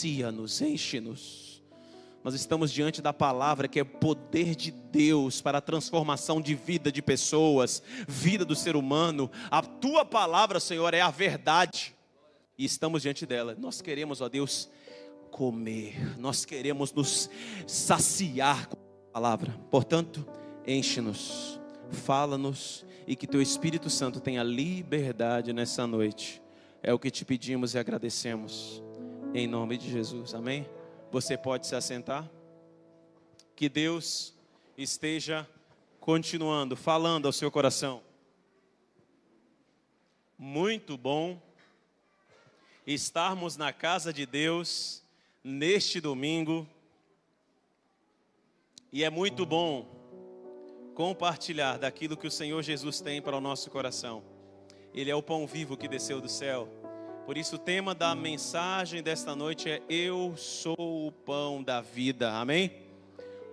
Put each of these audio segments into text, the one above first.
sacia-nos, enche-nos. Nós estamos diante da palavra que é poder de Deus para a transformação de vida de pessoas, vida do ser humano. A tua palavra, Senhor, é a verdade. E estamos diante dela. Nós queremos, ó Deus, comer. Nós queremos nos saciar com a palavra. Portanto, enche-nos, fala-nos e que teu Espírito Santo tenha liberdade nessa noite. É o que te pedimos e agradecemos. Em nome de Jesus. Amém? Você pode se assentar. Que Deus esteja continuando, falando ao seu coração. Muito bom estarmos na casa de Deus neste domingo. E é muito bom compartilhar daquilo que o Senhor Jesus tem para o nosso coração. Ele é o pão vivo que desceu do céu. Por isso o tema da mensagem desta noite é: eu sou o pão da vida. Amém?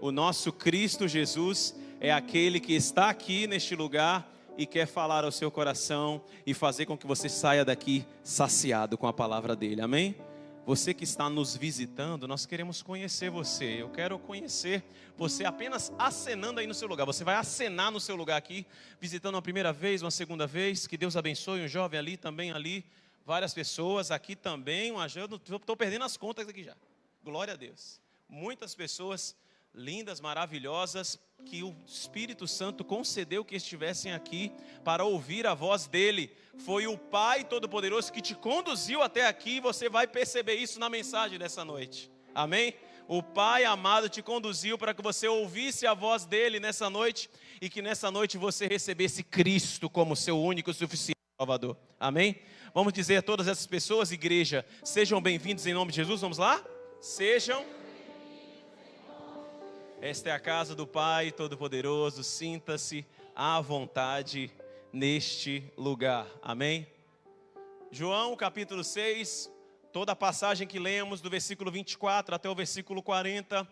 O nosso Cristo Jesus é aquele que está aqui neste lugar e quer falar ao seu coração e fazer com que você saia daqui saciado com a palavra dele. Amém? Você que está nos visitando, nós queremos conhecer você. Eu quero conhecer você apenas acenando aí no seu lugar. Você vai acenar no seu lugar aqui, visitando uma primeira vez, uma segunda vez. Que Deus abençoe. Um jovem ali, também ali. Várias pessoas aqui também. Estou perdendo as contas aqui já. Glória a Deus. Muitas pessoas lindas, maravilhosas, que o Espírito Santo concedeu que estivessem aqui para ouvir a voz dele. Foi o Pai Todo-Poderoso que te conduziu até aqui, e você vai perceber isso na mensagem dessa noite. Amém? O Pai amado te conduziu para que você ouvisse a voz dele nessa noite, e que nessa noite você recebesse Cristo como seu único e suficiente Salvador. Amém? Vamos dizer a todas essas pessoas, igreja, sejam bem-vindos em nome de Jesus. Vamos lá? Sejam. Esta é a casa do Pai Todo-Poderoso. Sinta-se à vontade neste lugar. Amém? João capítulo 6, toda a passagem que lemos do versículo 24 até o versículo 40,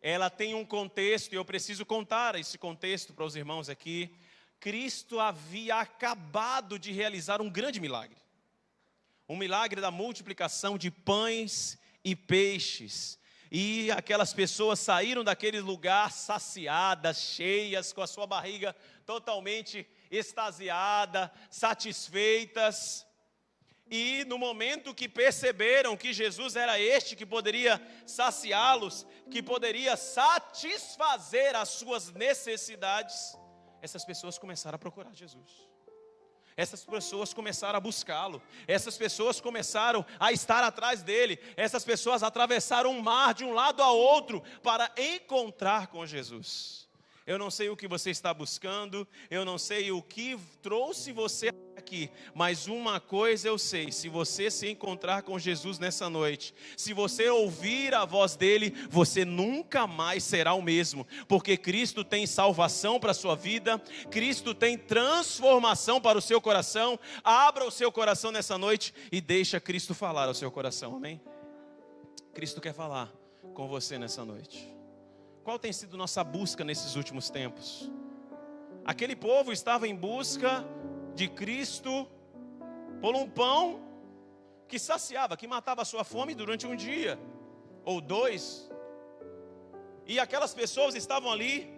ela tem um contexto, e eu preciso contar esse contexto para os irmãos aqui. Cristo havia acabado de realizar um grande milagre. Um milagre da multiplicação de pães e peixes. E aquelas pessoas saíram daquele lugar saciadas, cheias, com a sua barriga totalmente extasiada, satisfeitas. E no momento que perceberam que Jesus era este que poderia saciá-los, que poderia satisfazer as suas necessidades, essas pessoas começaram a procurar Jesus. Essas pessoas começaram a buscá-lo. Essas pessoas começaram a estar atrás dele. Essas pessoas atravessaram um mar de um lado a outro para encontrar com Jesus. Eu não sei o que você está buscando, eu não sei o que trouxe você aqui, mas uma coisa eu sei: se você se encontrar com Jesus nessa noite, se você ouvir a voz dele, você nunca mais será o mesmo, porque Cristo tem salvação para a sua vida, Cristo tem transformação para o seu coração. Abra o seu coração nessa noite e deixa Cristo falar ao seu coração, amém? Cristo quer falar com você nessa noite. Qual tem sido nossa busca nesses últimos tempos? Aquele povo estava em busca de Cristo por um pão que saciava, que matava a sua fome durante um dia ou dois. E aquelas pessoas estavam ali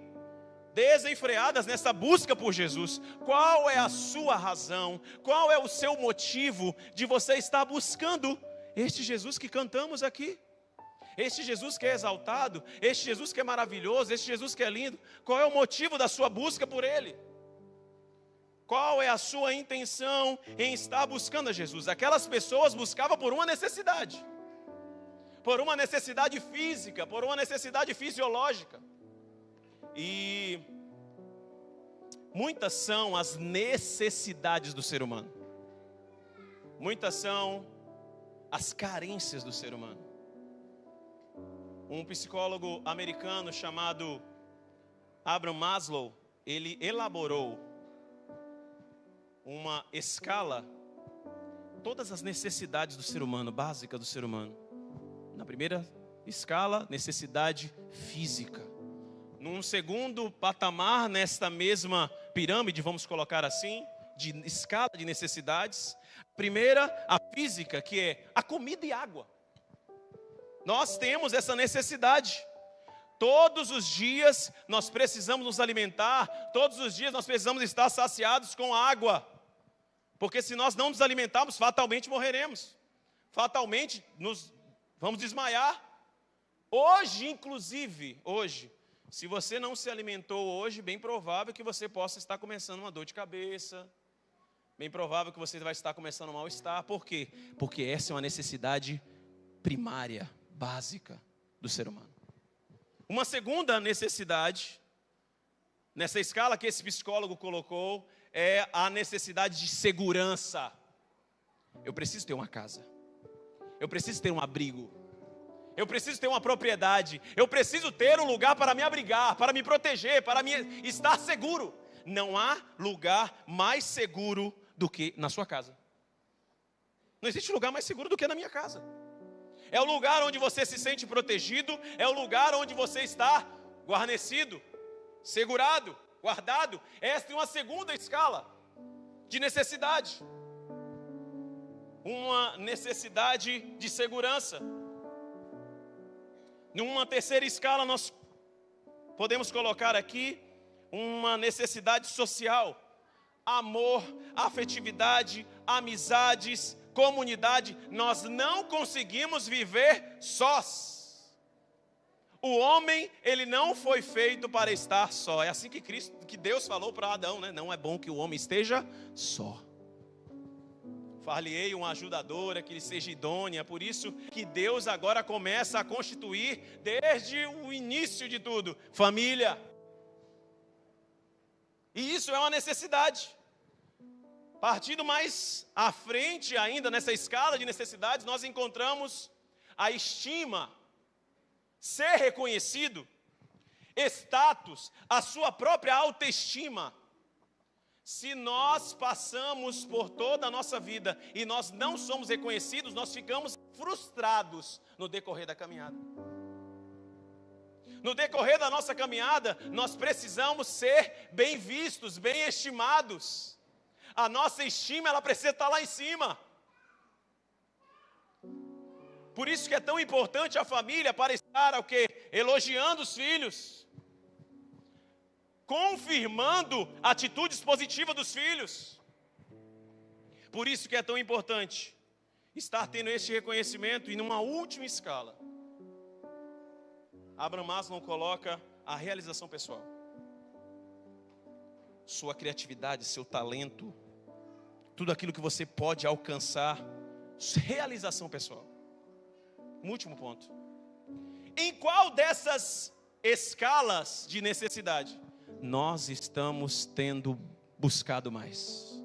desenfreadas nessa busca por Jesus. Qual é a sua razão? Qual é o seu motivo de você estar buscando este Jesus que cantamos aqui? Este Jesus que é exaltado, este Jesus que é maravilhoso, este Jesus que é lindo. Qual é o motivo da sua busca por Ele? Qual é a sua intenção em estar buscando a Jesus? Aquelas pessoas buscavam por uma necessidade física, por uma necessidade fisiológica. E muitas são as necessidades do ser humano. Muitas são as carências do ser humano. Um psicólogo americano chamado Abraham Maslow, ele elaborou uma escala, todas as necessidades do ser humano, básica do ser humano. Na primeira escala, necessidade física. Num segundo patamar, nesta mesma pirâmide, vamos colocar assim, de escala de necessidades. Primeira, a física, que é a comida e água. Nós temos essa necessidade. Todos os dias nós precisamos nos alimentar, todos os dias nós precisamos estar saciados com água. Porque se nós não nos alimentarmos, fatalmente morreremos. Fatalmente nos vamos desmaiar. Hoje, inclusive, se você não se alimentou hoje, bem provável que você possa estar começando uma dor de cabeça. Bem provável que você vai estar começando um mal-estar. Por quê? Porque essa é uma necessidade primária, básica do ser humano. Uma segunda necessidade, nessa escala que esse psicólogo colocou, é a necessidade de segurança. Eu preciso ter uma casa. Eu preciso ter um abrigo. Eu preciso ter uma propriedade. Eu preciso ter um lugar para me abrigar, para me proteger, para me estar seguro. Não há lugar mais seguro do que na sua casa. Não existe lugar mais seguro do que na minha casa. É o lugar onde você se sente protegido, é o lugar onde você está guarnecido, segurado, guardado. Esta é uma segunda escala de necessidade. Uma necessidade de segurança. Numa terceira escala, nós podemos colocar aqui uma necessidade social. Amor, afetividade, amizades, comunidade. Nós não conseguimos viver sós. O homem, ele não foi feito para estar só. É assim que Deus falou para Adão, né? Não é bom que o homem esteja só. Far-lhe-ei uma ajudadora, que lhe seja idônea. Por isso que Deus agora começa a constituir, desde o início de tudo, família. E isso é uma necessidade. Partindo mais à frente ainda, nessa escala de necessidades, nós encontramos a estima, ser reconhecido, status, a sua própria autoestima. Se nós passamos por toda a nossa vida e nós não somos reconhecidos, nós ficamos frustrados no decorrer da caminhada. No decorrer da nossa caminhada, nós precisamos ser bem vistos, bem estimados. A nossa estima, ela precisa estar lá em cima. Por isso que é tão importante a família para estar elogiando os filhos, confirmando atitudes positivas dos filhos. Por isso que é tão importante estar tendo esse reconhecimento. E numa última escala, Abraham Maslow coloca a realização pessoal. Sua criatividade, seu talento, tudo aquilo que você pode alcançar, realização pessoal. Um último ponto. Em qual dessas escalas de necessidade nós estamos tendo buscado mais?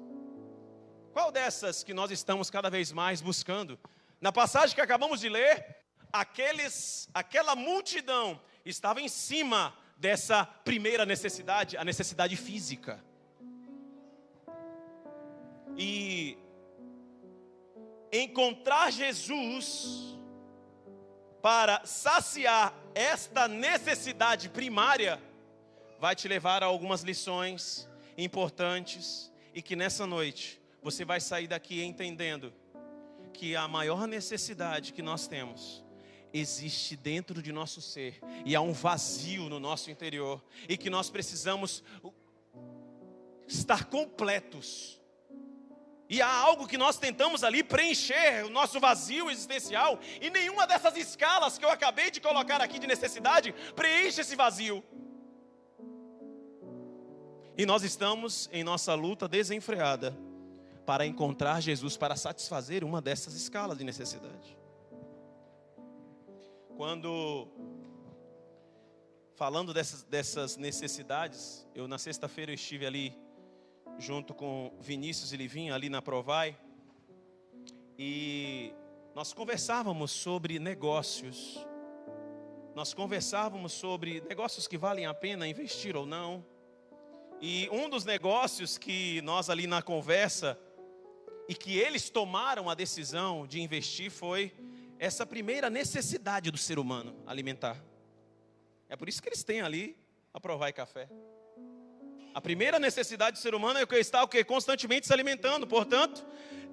Qual dessas que nós estamos cada vez mais buscando? Na passagem que acabamos de ler, aquela multidão estava em cima dessa primeira necessidade, a necessidade física. E encontrar Jesus para saciar esta necessidade primária vai te levar a algumas lições importantes, e que nessa noite você vai sair daqui entendendo que a maior necessidade que nós temos existe dentro de nosso ser, e há um vazio no nosso interior, e que nós precisamos estar completos. E há algo que nós tentamos ali preencher, o nosso vazio existencial, e nenhuma dessas escalas que eu acabei de colocar aqui de necessidade preenche esse vazio. E nós estamos em nossa luta desenfreada para encontrar Jesus, para satisfazer uma dessas escalas de necessidade. Quando, falando dessas necessidades, na sexta-feira eu estive ali junto com Vinícius e Livinho, ali na Provai, e nós conversávamos sobre negócios. Nós conversávamos sobre negócios que valem a pena investir ou não. E um dos negócios que nós ali na conversa, e que eles tomaram a decisão de investir, foi essa primeira necessidade do ser humano, alimentar. É por isso que eles têm ali a Provai Café. A primeira necessidade do ser humano é estar constantemente se alimentando. Portanto,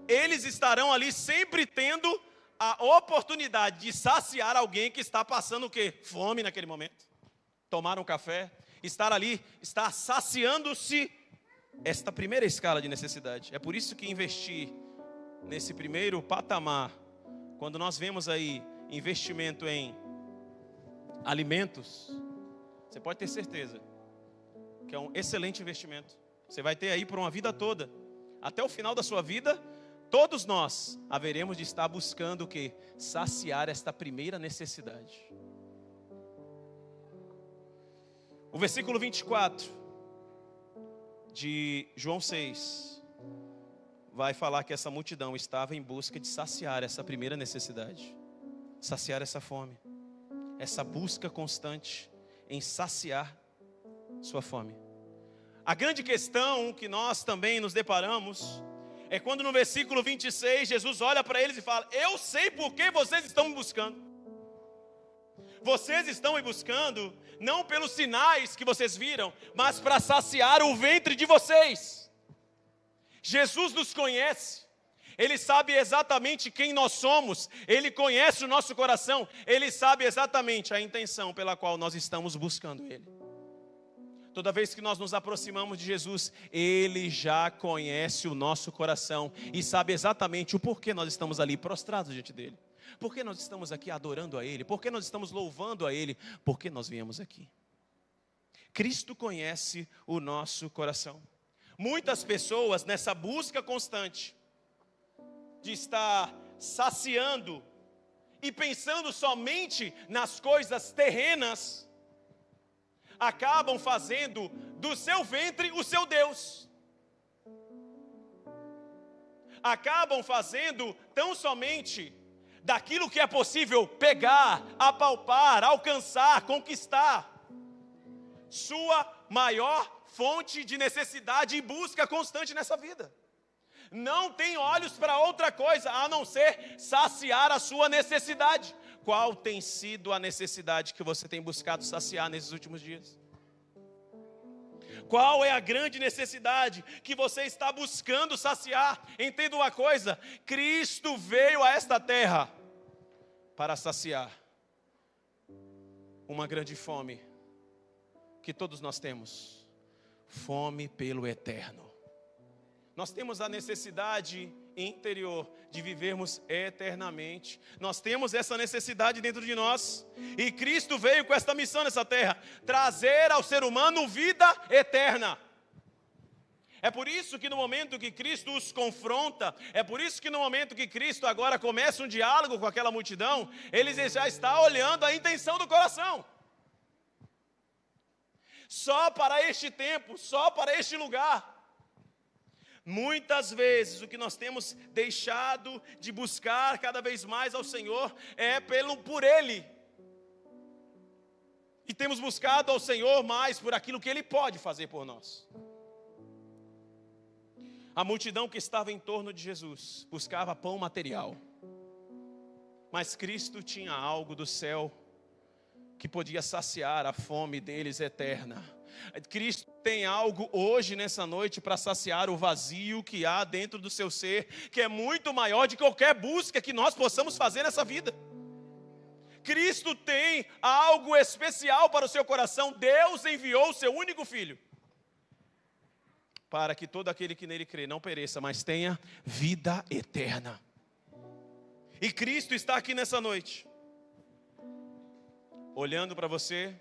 eles estarão ali sempre tendo a oportunidade de saciar alguém que está passando o quê? Fome naquele momento. Tomar um café, estar ali, estar saciando-se esta primeira escala de necessidade. É por isso que investir nesse primeiro patamar, quando nós vemos aí investimento em alimentos, você pode ter certeza que é um excelente investimento. Você vai ter aí por uma vida toda. Até o final da sua vida, todos nós haveremos de estar buscando o quê? Saciar esta primeira necessidade. O versículo 24 de João 6 vai falar que essa multidão estava em busca de saciar essa primeira necessidade, saciar essa fome, essa busca constante em saciar sua fome. A grande questão que nós também nos deparamos é quando no versículo 26 Jesus olha para eles e fala: eu sei por que vocês estão me buscando. Vocês estão me buscando não pelos sinais que vocês viram, mas para saciar o ventre de vocês. Jesus nos conhece, Ele sabe exatamente quem nós somos, Ele conhece o nosso coração, Ele sabe exatamente a intenção pela qual nós estamos buscando Ele. Toda vez que nós nos aproximamos de Jesus, Ele já conhece o nosso coração e sabe exatamente o porquê nós estamos ali prostrados diante dEle. Por que nós estamos aqui adorando a Ele? Por que nós estamos louvando a Ele? Por que nós viemos aqui? Cristo conhece o nosso coração. Muitas pessoas nessa busca constante de estar saciando e pensando somente nas coisas terrenas, acabam fazendo do seu ventre o seu Deus. Acabam fazendo tão somente daquilo que é possível pegar, apalpar, alcançar, conquistar, sua maior fonte de necessidade e busca constante nessa vida. Não tem olhos para outra coisa a não ser saciar a sua necessidade. Qual tem sido a necessidade que você tem buscado saciar nesses últimos dias? Qual é a grande necessidade que você está buscando saciar? Entenda uma coisa: Cristo veio a esta terra para saciar uma grande fome que todos nós temos, fome pelo eterno. Nós temos a necessidade interior de vivermos eternamente. Nós temos essa necessidade dentro de nós. E Cristo veio com esta missão nessa terra: trazer ao ser humano vida eterna. É por isso que no momento que Cristo os confronta, é por isso que no momento que Cristo agora começa um diálogo com aquela multidão, ele já está olhando a intenção do coração. Só para este tempo, só para este lugar. Muitas vezes o que nós temos deixado de buscar cada vez mais ao Senhor é por Ele. E temos buscado ao Senhor mais por aquilo que Ele pode fazer por nós. A multidão que estava em torno de Jesus buscava pão material. Mas Cristo tinha algo do céu que podia saciar a fome deles eterna. Cristo tem algo hoje, nessa noite, para saciar o vazio que há dentro do seu ser, que é muito maior de qualquer busca que nós possamos fazer nessa vida. Cristo tem algo especial para o seu coração. Deus enviou o seu único Filho, para que todo aquele que nele crê não pereça, mas tenha vida eterna. E Cristo está aqui nessa noite, olhando para você,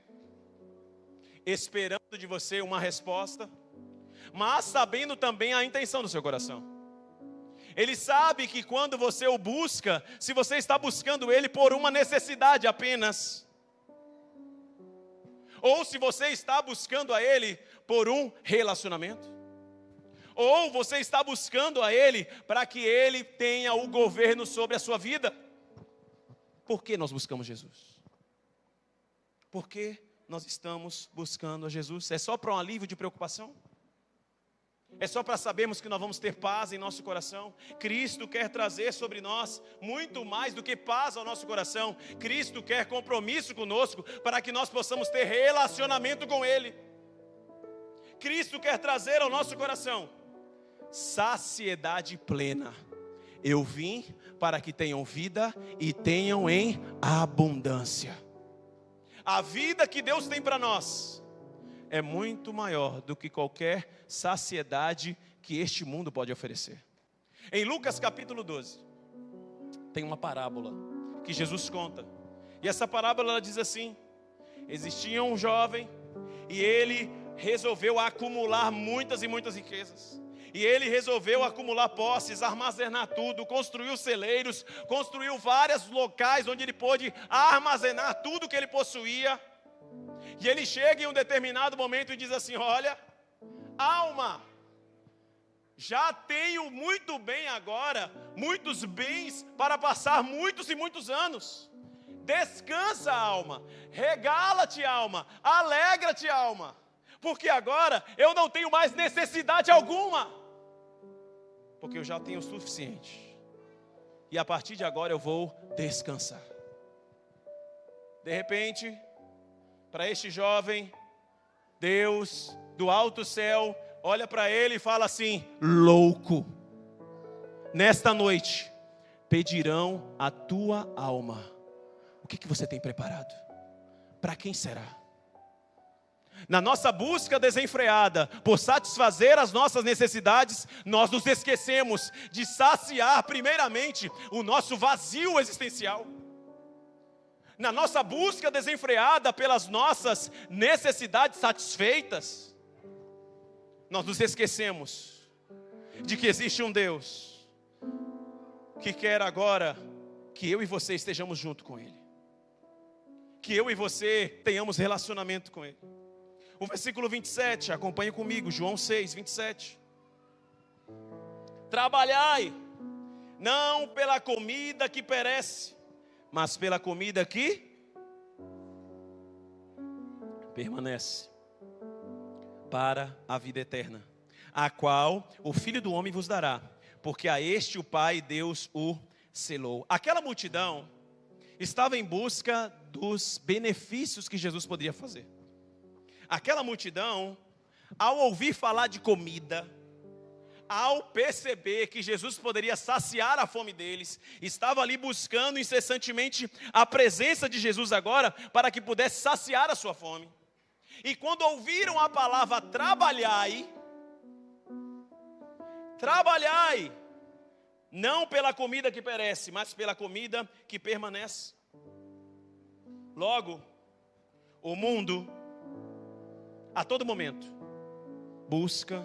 esperando de você uma resposta, mas sabendo também a intenção do seu coração. Ele sabe que quando você o busca, se você está buscando Ele por uma necessidade apenas, ou se você está buscando a Ele por um relacionamento, ou você está buscando a Ele para que Ele tenha o governo sobre a sua vida. Por que nós buscamos Jesus? Por que nós estamos buscando a Jesus? É só para um alívio de preocupação? É só para sabermos que nós vamos ter paz em nosso coração? Cristo quer trazer sobre nós muito mais do que paz ao nosso coração. Cristo quer compromisso conosco para que nós possamos ter relacionamento com Ele. Cristo quer trazer ao nosso coração saciedade plena. Eu vim para que tenham vida e tenham em abundância. A vida que Deus tem para nós é muito maior do que qualquer saciedade que este mundo pode oferecer. Em Lucas capítulo 12, tem uma parábola que Jesus conta. E essa parábola ela diz assim: existia um jovem e ele resolveu acumular muitas e muitas riquezas. E ele resolveu acumular posses, armazenar tudo, construiu celeiros, construiu vários locais onde ele pôde armazenar tudo que ele possuía. E ele chega em um determinado momento e diz assim: olha, alma, já tenho muito bem agora, muitos bens para passar muitos e muitos anos. Descansa, alma, regala-te, alma, alegra-te, alma, porque agora eu não tenho mais necessidade alguma, porque eu já tenho o suficiente, e a partir de agora eu vou descansar. De repente, para este jovem, Deus do alto céu olha para ele e fala assim: louco, nesta noite pedirão a tua alma. O que você tem preparado? Para quem será? Na nossa busca desenfreada por satisfazer as nossas necessidades, nós nos esquecemos de saciar primeiramente o nosso vazio existencial. Na nossa busca desenfreada pelas nossas necessidades satisfeitas, nós nos esquecemos de que existe um Deus que quer agora que eu e você estejamos junto com Ele, que eu e você tenhamos relacionamento com Ele. O versículo 27, acompanhe comigo, João 6, 27. Trabalhai, não pela comida que perece, mas pela comida que permanece para a vida eterna, a qual o Filho do Homem vos dará, porque a este o Pai Deus o selou. Aquela multidão estava em busca dos benefícios que Jesus poderia fazer. Aquela multidão, ao ouvir falar de comida, ao perceber que Jesus poderia saciar a fome deles, estava ali buscando incessantemente a presença de Jesus agora, para que pudesse saciar a sua fome. E quando ouviram a palavra trabalhai, não pela comida que perece, mas pela comida que permanece. Logo, o mundo, a todo momento, busca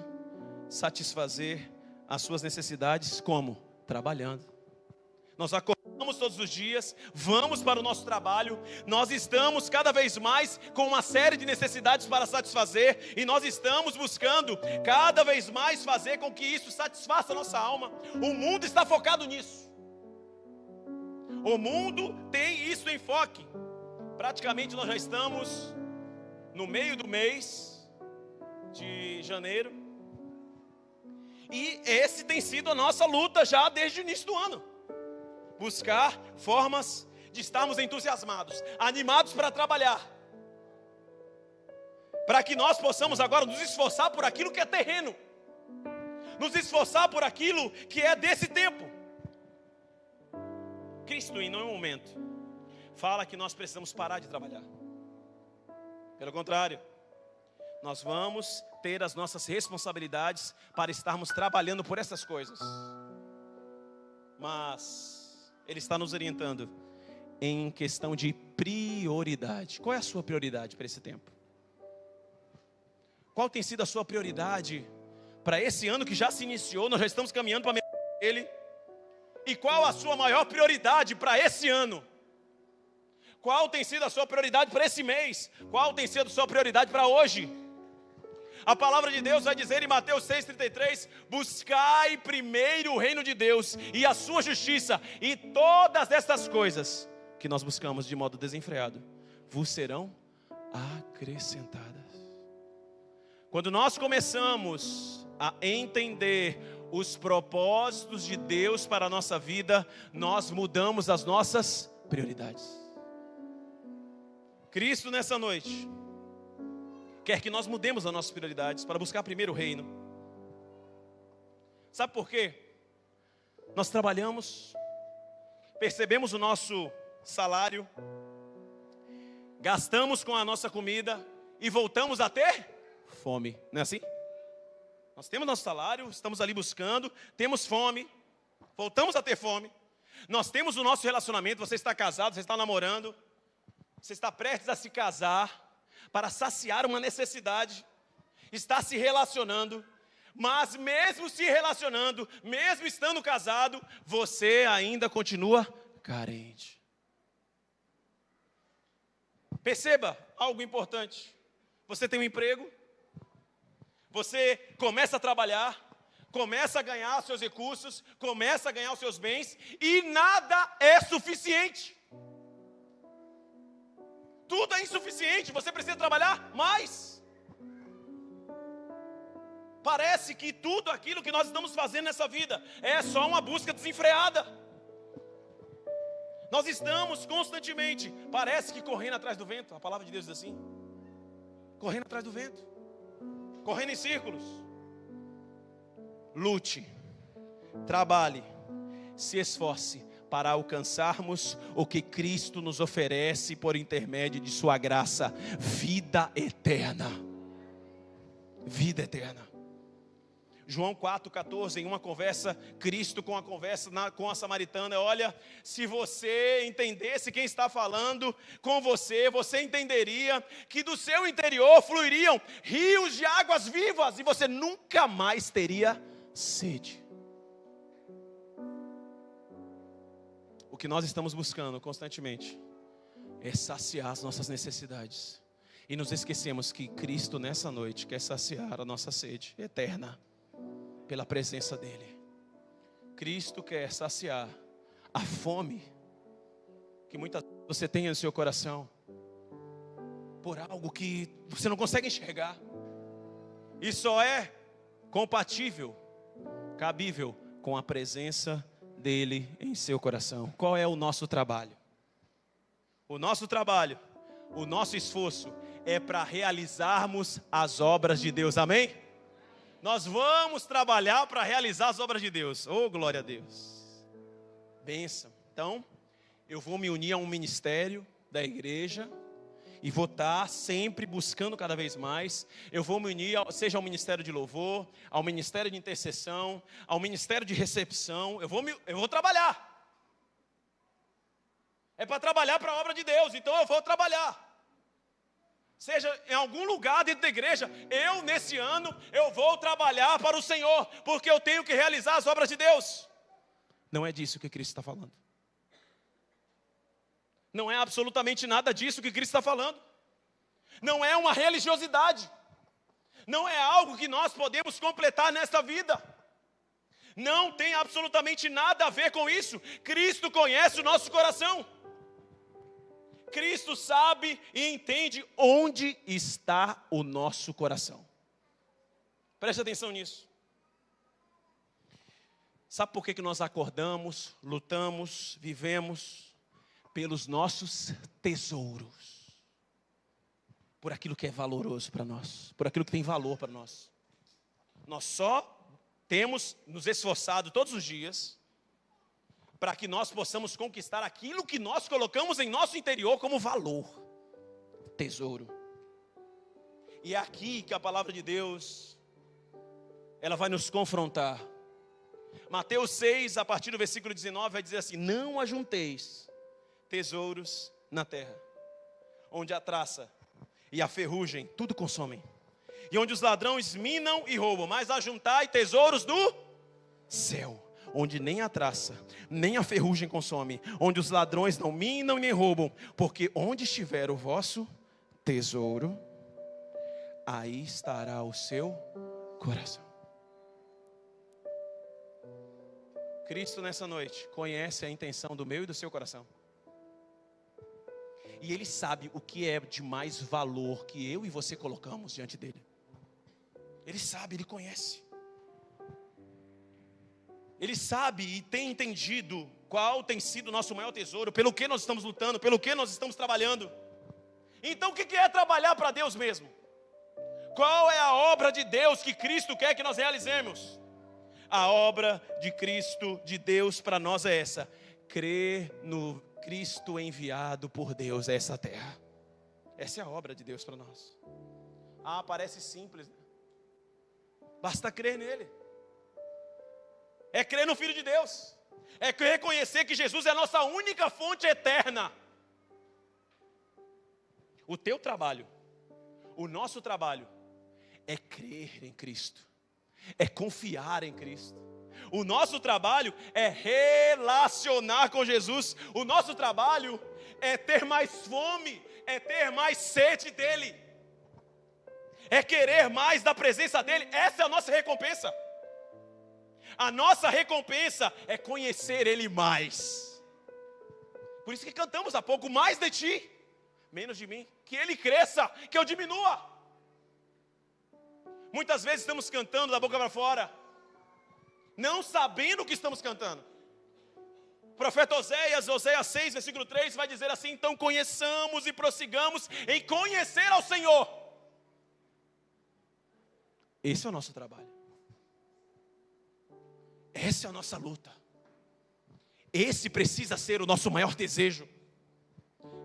satisfazer as suas necessidades como? Trabalhando. Nós acordamos todos os dias, vamos para o nosso trabalho, nós estamos cada vez mais com uma série de necessidades para satisfazer, e nós estamos buscando cada vez mais fazer com que isso satisfaça a nossa alma. O mundo está focado nisso. O mundo tem isso em enfoque. Praticamente nós já estamos no meio do mês de janeiro, e esse tem sido a nossa luta já desde o início do ano. Buscar formas de estarmos entusiasmados, animados para trabalhar, para que nós possamos agora nos esforçar por aquilo que é terreno, nos esforçar por aquilo que é desse tempo. Cristo, em nenhum momento, fala que nós precisamos parar de trabalhar. Pelo contrário, nós vamos ter as nossas responsabilidades para estarmos trabalhando por essas coisas. Mas Ele está nos orientando em questão de prioridade. Qual é a sua prioridade para esse tempo? Qual tem sido a sua prioridade para esse ano que já se iniciou? Nós já estamos caminhando para ele. E qual a sua maior prioridade para esse ano? Qual tem sido a sua prioridade para esse mês? Qual tem sido a sua prioridade para hoje? A palavra de Deus vai dizer em Mateus 6,33: buscai primeiro o reino de Deus e a sua justiça, e todas estas coisas que nós buscamos de modo desenfreado vos serão acrescentadas. Quando nós começamos a entender os propósitos de Deus para a nossa vida, nós mudamos as nossas prioridades. Cristo nessa noite quer que nós mudemos as nossas prioridades para buscar primeiro o reino. Sabe por quê? Nós trabalhamos, percebemos o nosso salário, gastamos com a nossa comida e voltamos a ter fome, não é assim? Nós temos nosso salário, estamos ali buscando, temos fome, voltamos a ter fome. Nós temos o nosso relacionamento, você está casado, você está namorando, você está prestes a se casar para saciar uma necessidade, está se relacionando, mas mesmo se relacionando, mesmo estando casado, você ainda continua carente. Perceba algo importante. Você tem um emprego, você começa a trabalhar, começa a ganhar seus recursos, começa a ganhar os seus bens, e nada é suficiente. Tudo é insuficiente, você precisa trabalhar mais. Parece que tudo aquilo que nós estamos fazendo nessa vida é só uma busca desenfreada. Nós estamos constantemente, parece que correndo atrás do vento. A palavra de Deus diz assim: correndo atrás do vento, correndo em círculos. Lute, trabalhe, se esforce para alcançarmos o que Cristo nos oferece por intermédio de sua graça: vida eterna. Vida eterna. João 4,14, em uma conversa, Cristo com a conversa com a samaritana: olha, se você entendesse quem está falando com você, você entenderia que do seu interior fluiriam rios de águas vivas, e você nunca mais teria sede. O que nós estamos buscando constantemente é saciar as nossas necessidades, e nos esquecemos que Cristo nessa noite quer saciar a nossa sede eterna pela presença dele. Cristo quer saciar a fome que muitas vezes você tem no seu coração por algo que você não consegue enxergar, e só é compatível, cabível com a presença dele em seu coração. Qual é o nosso trabalho? O nosso trabalho, o nosso esforço é para realizarmos as obras de Deus, amém? Nós vamos trabalhar para realizar as obras de Deus. Oh, glória a Deus. Bênção. Então, eu vou me unir a um ministério da igreja e vou estar sempre buscando cada vez mais. Eu vou me unir, seja ao ministério de louvor, ao ministério de intercessão, ao ministério de recepção. Eu vou trabalhar. É para trabalhar para a obra de Deus, então eu vou trabalhar. Seja em algum lugar dentro da igreja, nesse ano, eu vou trabalhar para o Senhor, porque eu tenho que realizar as obras de Deus. Não é disso que Cristo está falando. Não é absolutamente nada disso que Cristo está falando. Não é uma religiosidade. Não é algo que nós podemos completar nesta vida. Não tem absolutamente nada a ver com isso. Cristo conhece o nosso coração. Cristo sabe e entende onde está o nosso coração. Preste atenção nisso. Sabe por que nós acordamos, lutamos, vivemos? Pelos nossos tesouros. Por aquilo que é valoroso para nós. Por aquilo que tem valor para nós. Nós só temos nos esforçado todos os dias para que nós possamos conquistar aquilo que nós colocamos em nosso interior como valor, tesouro. E é aqui que a palavra de Deus, ela vai nos confrontar. Mateus 6, a partir do versículo 19, vai dizer assim: não ajunteis tesouros na terra, onde a traça e a ferrugem tudo consomem, e onde os ladrões minam e roubam, mas ajuntai tesouros do céu, onde nem a traça, nem a ferrugem consome, onde os ladrões não minam nem roubam, porque onde estiver o vosso tesouro, aí estará o seu coração. Cristo nessa noite conhece a intenção do meu e do seu coração. E Ele sabe o que é de mais valor que eu e você colocamos diante dEle. Ele sabe, Ele conhece. Ele sabe e tem entendido qual tem sido o nosso maior tesouro, pelo que nós estamos lutando, pelo que nós estamos trabalhando. Então o que é trabalhar para Deus mesmo? Qual é a obra de Deus que Cristo quer que nós realizemos? A obra de Cristo, de Deus para nós é essa: crer no Cristo enviado por Deus a essa terra. Essa é a obra de Deus para nós. Parece simples, né? Basta crer nele. É crer no Filho de Deus. É reconhecer que Jesus é a nossa única fonte eterna. O teu trabalho, o nosso trabalho, é crer em Cristo, é confiar em Cristo. O nosso trabalho é relacionar com Jesus. O nosso trabalho é ter mais fome, é ter mais sede dele, é querer mais da presença dele. Essa é a nossa recompensa. A nossa recompensa é conhecer ele mais. Por isso que cantamos há pouco: mais de ti, menos de mim. Que ele cresça, que eu diminua. Muitas vezes estamos cantando da boca para fora, não sabendo o que estamos cantando. O profeta Oséias 6, versículo 3, vai dizer assim: então conheçamos e prossigamos em conhecer ao Senhor. Esse é o nosso trabalho. Essa é a nossa luta. Esse precisa ser o nosso maior desejo.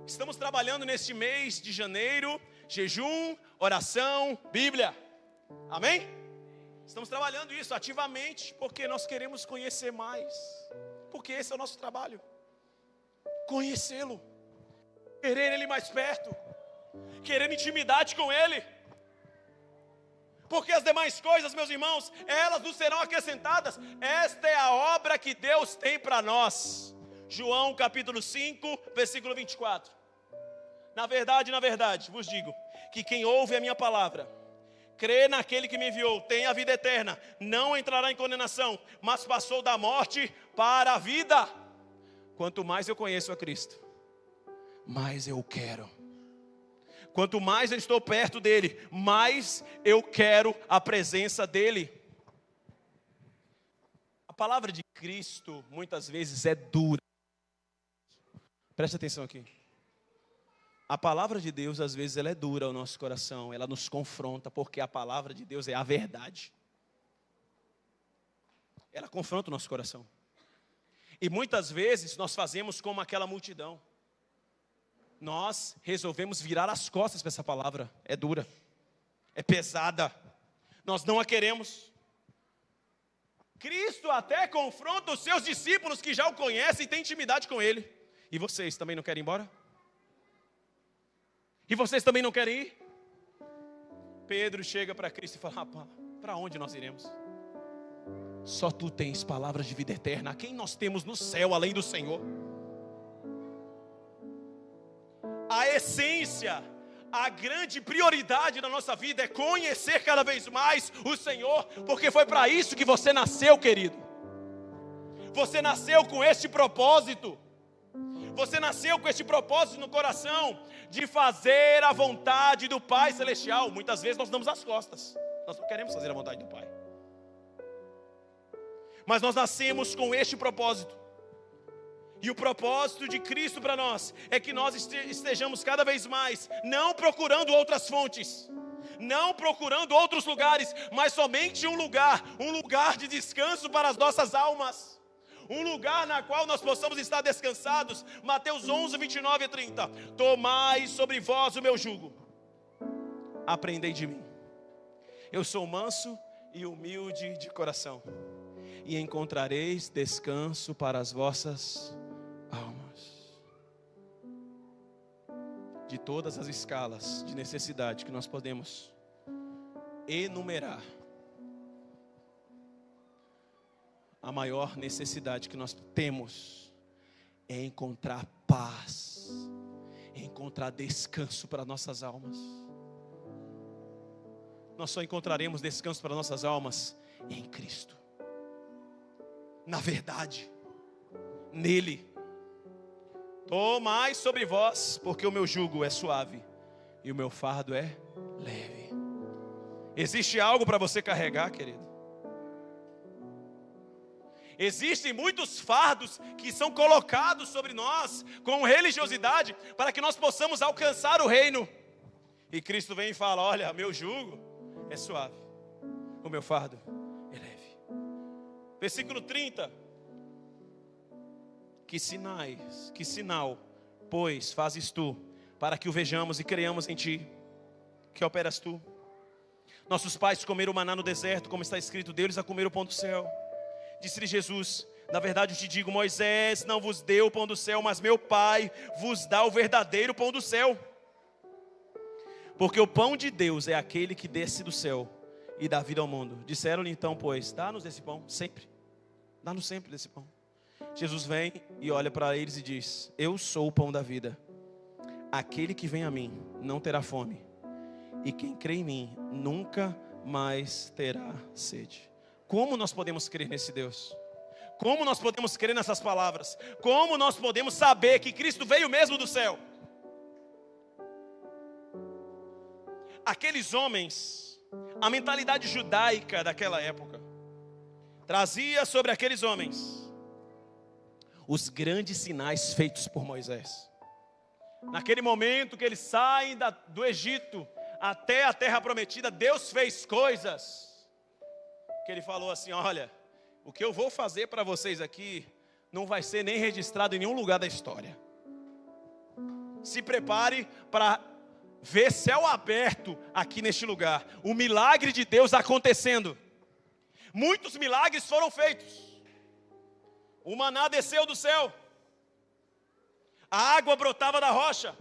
Estamos trabalhando neste mês de janeiro, jejum, oração, Bíblia. Amém? Estamos trabalhando isso ativamente, porque nós queremos conhecer mais. Porque esse é o nosso trabalho. Conhecê-lo. Querer ele mais perto. Querer intimidade com ele. Porque as demais coisas, meus irmãos, elas nos serão acrescentadas. Esta é a obra que Deus tem para nós. João capítulo 5, versículo 24. Na verdade, vos digo, que quem ouve a minha palavra, crê naquele que me enviou, tem a vida eterna, não entrará em condenação, mas passou da morte para a vida. Quanto mais eu conheço a Cristo, mais eu quero. Quanto mais eu estou perto dele, mais eu quero a presença dele. A palavra de Cristo muitas vezes é dura. Preste atenção aqui. A palavra de Deus às vezes ela é dura ao nosso coração. Ela nos confronta, porque a palavra de Deus é a verdade. Ela confronta o nosso coração. E muitas vezes nós fazemos como aquela multidão. Nós resolvemos virar as costas para essa palavra. É dura, é pesada, nós não a queremos. Cristo até confronta os seus discípulos que já o conhecem e têm intimidade com ele. E vocês também não querem ir embora? E vocês também não querem ir? Pedro chega para Cristo e fala: rapaz, para onde nós iremos? Só tu tens palavras de vida eterna. A quem nós temos no céu além do Senhor? A essência, a grande prioridade da nossa vida é conhecer cada vez mais o Senhor, porque foi para isso que você nasceu, querido. Você nasceu com este propósito. Você nasceu com este propósito no coração, de fazer a vontade do Pai Celestial. Muitas vezes nós damos as costas, nós não queremos fazer a vontade do Pai. Mas nós nascemos com este propósito. E o propósito de Cristo para nós é que nós estejamos cada vez mais não procurando outras fontes, não procurando outros lugares, mas somente um lugar de descanso para as nossas almas, um lugar na qual nós possamos estar descansados. Mateus 11, 29 e 30. Tomai sobre vós o meu jugo, aprendei de mim, eu sou manso e humilde de coração, e encontrareis descanso para as vossas almas. De todas as escalas de necessidade que nós podemos enumerar, a maior necessidade que nós temos é encontrar paz, é encontrar descanso para nossas almas. Nós só encontraremos descanso para nossas almas em Cristo, na verdade, nele. Tomai sobre vós, porque o meu jugo é suave e o meu fardo é leve. Existe algo para você carregar, querido? Existem muitos fardos que são colocados sobre nós com religiosidade para que nós possamos alcançar o reino. E Cristo vem e fala: olha, meu jugo é suave, o meu fardo é leve. Versículo 30. Que sinal, pois, fazes tu, para que o vejamos e creiamos em ti? Que operas tu? Nossos pais comeram maná no deserto, como está escrito, deles a comer o pão do céu. Disse-lhe Jesus: na verdade eu te digo, Moisés não vos deu o pão do céu, mas meu Pai vos dá o verdadeiro pão do céu. Porque o pão de Deus é aquele que desce do céu e dá vida ao mundo. Disseram-lhe então, pois, dá-nos desse pão, sempre. Dá-nos sempre desse pão. Jesus vem e olha para eles e diz: eu sou o pão da vida. Aquele que vem a mim não terá fome, e quem crê em mim nunca mais terá sede. Como nós podemos crer nesse Deus? Como nós podemos crer nessas palavras? Como nós podemos saber que Cristo veio mesmo do céu? Aqueles homens, a mentalidade judaica daquela época, trazia sobre aqueles homens os grandes sinais feitos por Moisés. Naquele momento que eles saem do Egito até a terra prometida, Deus fez coisas que Ele falou assim: olha, o que eu vou fazer para vocês aqui não vai ser nem registrado em nenhum lugar da história. Se prepare para ver céu aberto aqui neste lugar, o milagre de Deus acontecendo. Muitos milagres foram feitos. O maná desceu do céu, a água brotava da rocha,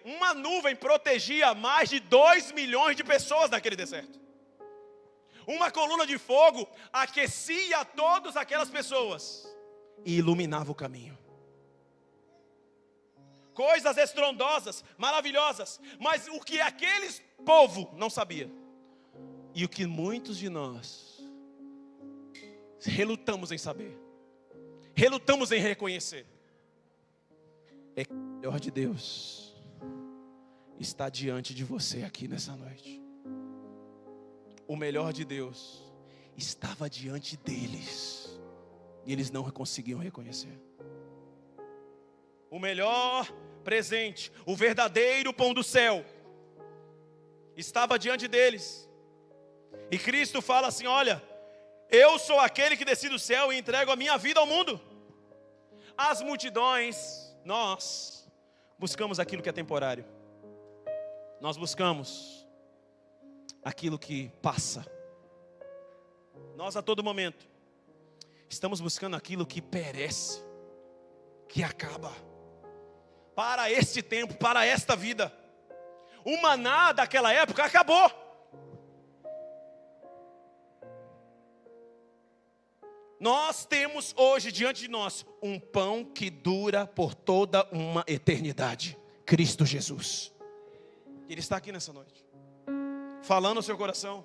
uma nuvem protegia mais de 2 milhões de pessoas naquele deserto. Uma coluna de fogo aquecia todas aquelas pessoas e iluminava o caminho. Coisas estrondosas, maravilhosas, mas o que aqueles povo não sabia, e o que muitos de nós relutamos em saber, relutamos em reconhecer, é que o melhor de Deus está diante de você aqui nessa noite. O melhor de Deus estava diante deles e eles não conseguiam reconhecer. O melhor presente, o verdadeiro pão do céu, estava diante deles. E Cristo fala assim: olha, eu sou aquele que desci do céu e entrego a minha vida ao mundo. As multidões, nós buscamos aquilo que é temporário. Nós buscamos aquilo que passa. Nós a todo momento estamos buscando aquilo que perece, que acaba. Para este tempo, para esta vida. O maná daquela época acabou. Nós temos hoje diante de nós um pão que dura por toda uma eternidade. Cristo Jesus. Ele está aqui nessa noite, falando ao seu coração.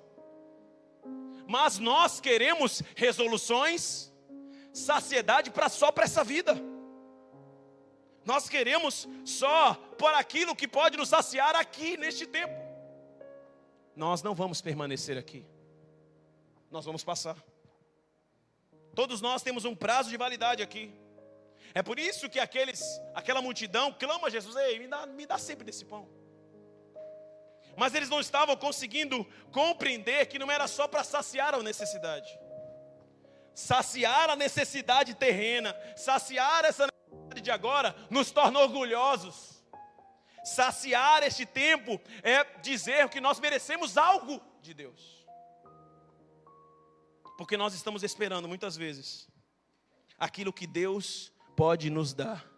Mas nós queremos resoluções, saciedade só para essa vida. Nós queremos só por aquilo que pode nos saciar aqui neste tempo. Nós não vamos permanecer aqui. Nós vamos passar. Todos nós temos um prazo de validade aqui. É por isso que aquela multidão clama a Jesus: ei, me dá sempre desse pão. Mas eles não estavam conseguindo compreender que não era só para saciar a necessidade. Saciar a necessidade terrena, saciar essa necessidade de agora, nos torna orgulhosos. Saciar este tempo é dizer que nós merecemos algo de Deus. Porque nós estamos esperando muitas vezes aquilo que Deus pode nos dar.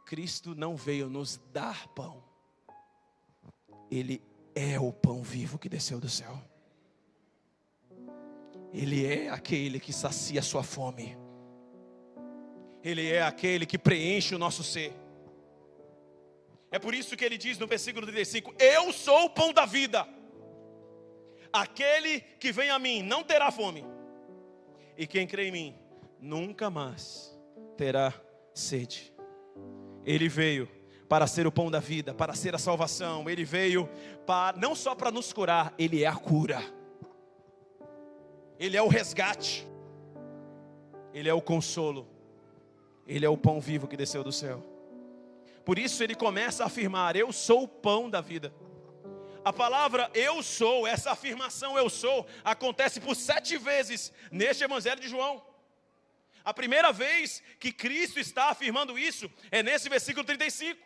Cristo não veio nos dar pão. Ele é o pão vivo que desceu do céu. Ele é aquele que sacia a sua fome. Ele é aquele que preenche o nosso ser. É por isso que ele diz no versículo 35: eu sou o pão da vida. Aquele que vem a mim não terá fome, e quem crê em mim nunca mais terá sede. Ele veio para ser o pão da vida, para ser a salvação. Ele veio não só para nos curar, Ele é a cura. Ele é o resgate. Ele é o consolo. Ele é o pão vivo que desceu do céu. Por isso ele começa a afirmar: eu sou o pão da vida. A palavra eu sou, essa afirmação eu sou, acontece por 7 vezes neste Evangelho de João. A primeira vez que Cristo está afirmando isso é nesse versículo 35.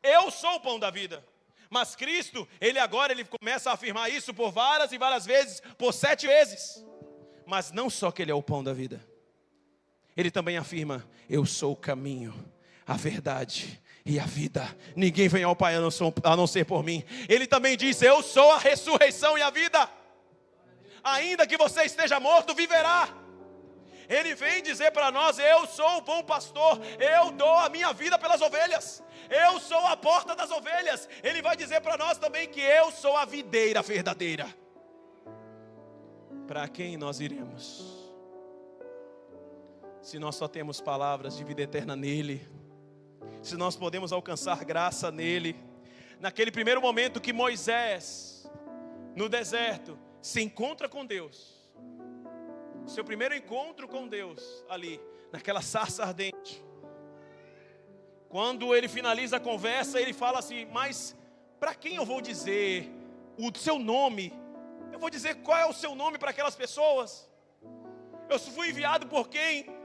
Eu sou o pão da vida. Mas Cristo, ele começa a afirmar isso por várias e várias vezes, por 7 vezes. Mas não só que ele é o pão da vida. Ele também afirma, eu sou o caminho, a verdade e a vida. Ninguém vem ao Pai a não ser por mim. Ele também diz, eu sou a ressurreição e a vida. Ainda que você esteja morto, viverá. Ele vem dizer para nós, eu sou o bom pastor, eu dou a minha vida pelas ovelhas. Eu sou a porta das ovelhas. Ele vai dizer para nós também que eu sou a videira verdadeira. Para quem nós iremos? Se nós só temos palavras de vida eterna nele, se nós podemos alcançar graça nele. Naquele primeiro momento que Moisés, no deserto, se encontra com Deus, seu primeiro encontro com Deus, ali, naquela sarça ardente. Quando ele finaliza a conversa, ele fala assim, mas para quem eu vou dizer o seu nome? Eu vou dizer qual é o seu nome para aquelas pessoas? Eu fui enviado por quem?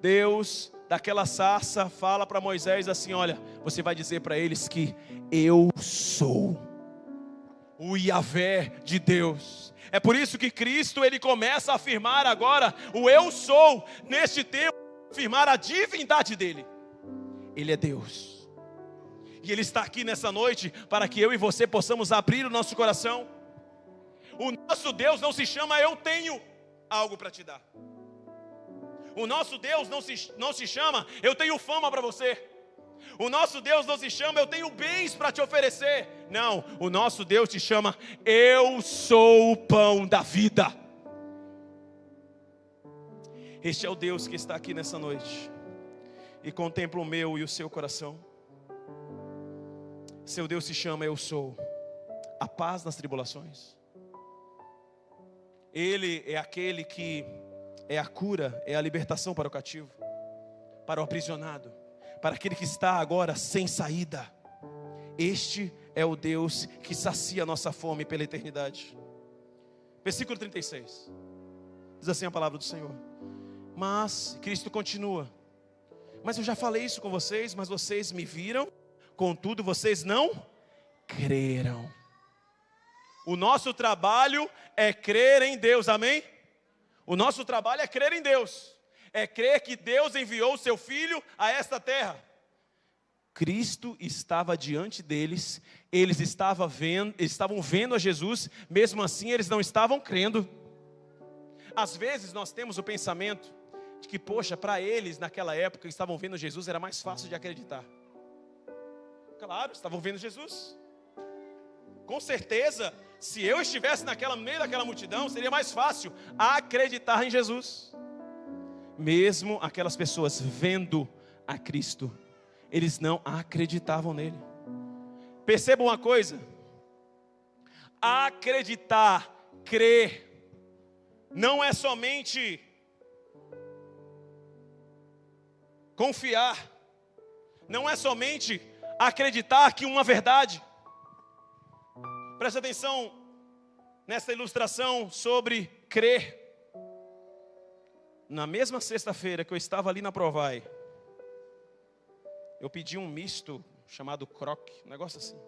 Deus, daquela sarça, fala para Moisés assim, olha, você vai dizer para eles que eu sou o Yahvé de Deus. É por isso que Cristo, ele começa a afirmar agora, o eu sou, neste tempo, afirmar a divindade dele. Ele é Deus. E ele está aqui nessa noite, para que eu e você possamos abrir o nosso coração. O nosso Deus não se chama eu tenho algo para te dar. O nosso Deus não se chama eu tenho fama para você. O nosso Deus não se chama eu tenho bens para te oferecer. Não, o nosso Deus se chama eu sou o pão da vida. Este é o Deus que está aqui nessa noite e contempla o meu e o seu coração. Seu Deus se chama eu sou a paz nas tribulações. Ele é aquele que é a cura, é a libertação para o cativo, para o aprisionado, para aquele que está agora sem saída. Este é o Deus que sacia a nossa fome pela eternidade. Versículo 36. Diz assim a palavra do Senhor. Mas Cristo continua. Mas eu já falei isso com vocês, mas vocês me viram, contudo vocês não creram. O nosso trabalho é crer em Deus, amém? O nosso trabalho é crer em Deus. É crer que Deus enviou o seu Filho a esta terra. Cristo estava diante deles, eles estavam vendo a Jesus, mesmo assim eles não estavam crendo. Às vezes nós temos o pensamento de que, poxa, para eles naquela época que estavam vendo Jesus era mais fácil de acreditar. Claro, estavam vendo Jesus. Com certeza, se eu estivesse no meio daquela multidão, seria mais fácil acreditar em Jesus. Mesmo aquelas pessoas vendo a Cristo, eles não acreditavam nele. Perceba uma coisa: acreditar, crer, não é somente confiar, não é somente acreditar que uma verdade. Preste atenção nessa ilustração sobre crer. Na mesma sexta-feira que eu estava ali na Provai, eu pedi um misto chamado croque, um negócio assim.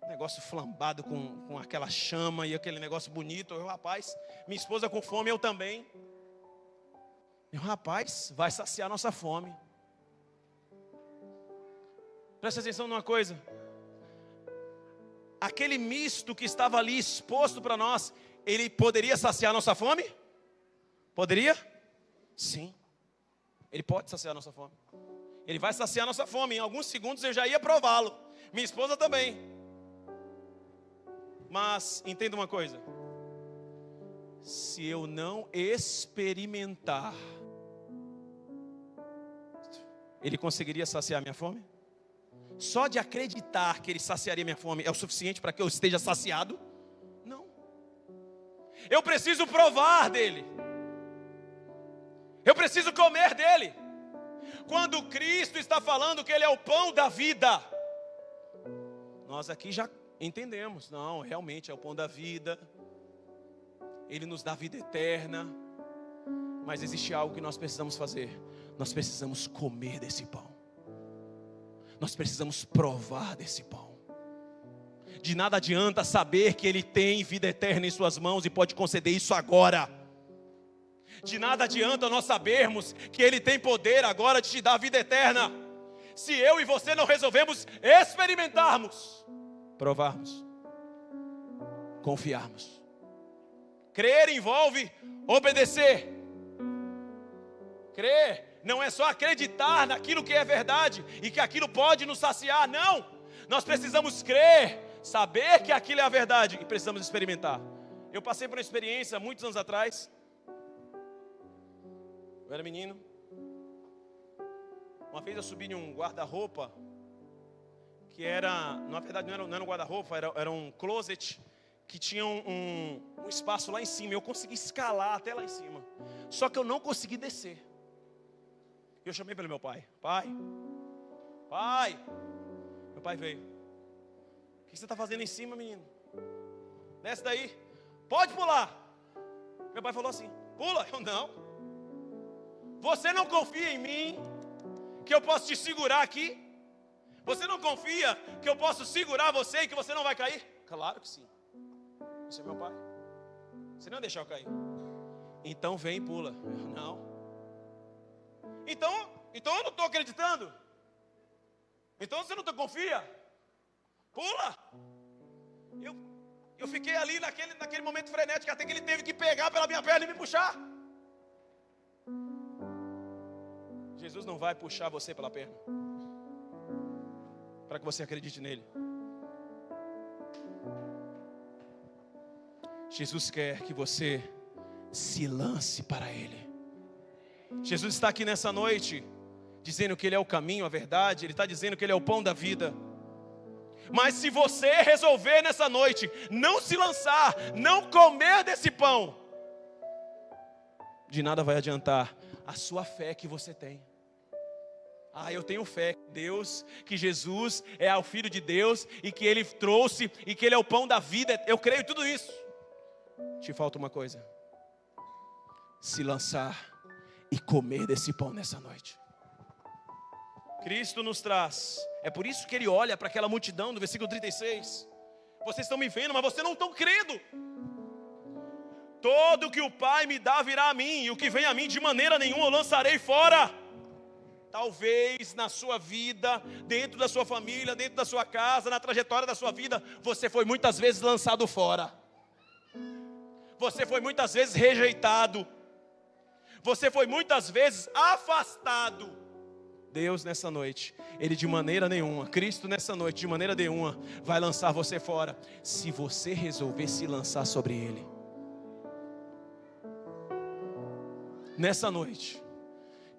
Um negócio flambado com aquela chama e aquele negócio bonito. Eu, rapaz, minha esposa com fome, eu também. Meu rapaz, vai saciar nossa fome. Preste atenção numa coisa. Aquele misto que estava ali exposto para nós, ele poderia saciar nossa fome? Poderia? Sim. Ele pode saciar nossa fome. Ele vai saciar nossa fome. Em alguns segundos eu já ia prová-lo. Minha esposa também. Mas entenda uma coisa. Se eu não experimentar, ele conseguiria saciar minha fome? Só de acreditar que ele saciaria minha fome é o suficiente para que eu esteja saciado? Não. Eu preciso provar dele. Eu preciso comer dele. Quando Cristo está falando que ele é o pão da vida, Nós aqui já entendemos, não, realmente é o pão da vida, Ele nos dá vida eterna, mas existe algo que nós precisamos fazer, nós precisamos comer desse pão, nós precisamos provar desse pão. De nada adianta saber que Ele tem vida eterna em suas mãos e pode conceder isso agora. De nada adianta nós sabermos que Ele tem poder agora de te dar vida eterna, se eu e você não resolvemos experimentarmos, provarmos, confiarmos. Crer envolve obedecer. Crer não é só acreditar naquilo que é verdade e que aquilo pode nos saciar, não. Nós precisamos crer, saber que aquilo é a verdade e precisamos experimentar. Eu passei por uma experiência muitos anos atrás. Eu era menino. Uma vez eu subi em um guarda-roupa que era, na verdade não era um guarda-roupa, era um closet que tinha um espaço lá em cima. Eu consegui escalar até lá em cima, só que eu não consegui descer. Eu chamei pelo meu pai. Pai. Meu pai veio. O que você está fazendo em cima, menino? Desce daí. Pode pular. Meu pai falou assim: pula. Eu não. Você não confia em mim que eu posso te segurar aqui? Você não confia que eu posso segurar você e que você não vai cair? Claro que sim. Você é meu pai. Você não vai deixar eu cair. Então vem e pula. Eu não. Então eu não estou acreditando. Então você não confia? Pula. Eu fiquei ali naquele momento frenético, até que ele teve que pegar pela minha perna e me puxar. Jesus não vai puxar você pela perna para que você acredite nele. Jesus quer que você se lance para ele. Jesus está aqui nessa noite dizendo que ele é o caminho, a verdade. Ele está dizendo que ele é o pão da vida. Mas se você resolver nessa noite não se lançar, não comer desse pão, de nada vai adiantar a sua fé que você tem. Eu tenho fé que Deus, que Jesus é o Filho de Deus e que Ele trouxe e que Ele é o pão da vida. Eu creio em tudo isso. Te falta uma coisa: se lançar e comer desse pão nessa noite. Cristo nos traz. É por isso que Ele olha para aquela multidão do versículo 36. Vocês estão me vendo, mas vocês não estão crendo. Todo o que o Pai me dá virá a mim, e o que vem a mim de maneira nenhuma eu lançarei fora. Talvez na sua vida, dentro da sua família, dentro da sua casa, na trajetória da sua vida, você foi muitas vezes lançado fora. Você foi muitas vezes rejeitado. Você foi muitas vezes afastado. Deus nessa noite, Ele de maneira nenhuma, Cristo nessa noite de maneira nenhuma vai lançar você fora, se você resolver se lançar sobre Ele. Nessa noite,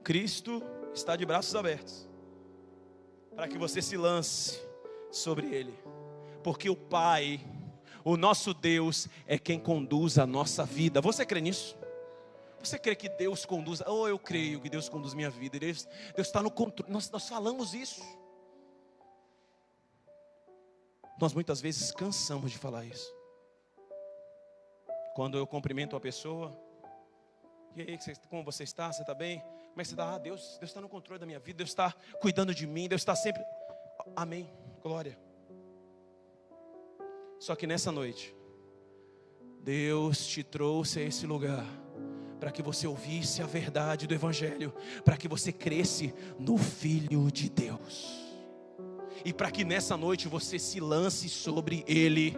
Cristo está de braços abertos para que você se lance sobre Ele, porque o Pai, o nosso Deus, é quem conduz a nossa vida. Você crê nisso? Você crê que Deus conduz? Eu creio que Deus conduz minha vida. Deus está no controle. Nós falamos isso. Nós muitas vezes cansamos de falar isso. Quando eu cumprimento uma pessoa: e aí, como você está? Você está bem? Como é que você está? Deus está no controle da minha vida. Deus está cuidando de mim. Deus está sempre... Amém, glória. Só que nessa noite, Deus te trouxe a esse lugar para que você ouvisse a verdade do Evangelho, para que você cresce no Filho de Deus, e para que nessa noite você se lance sobre Ele.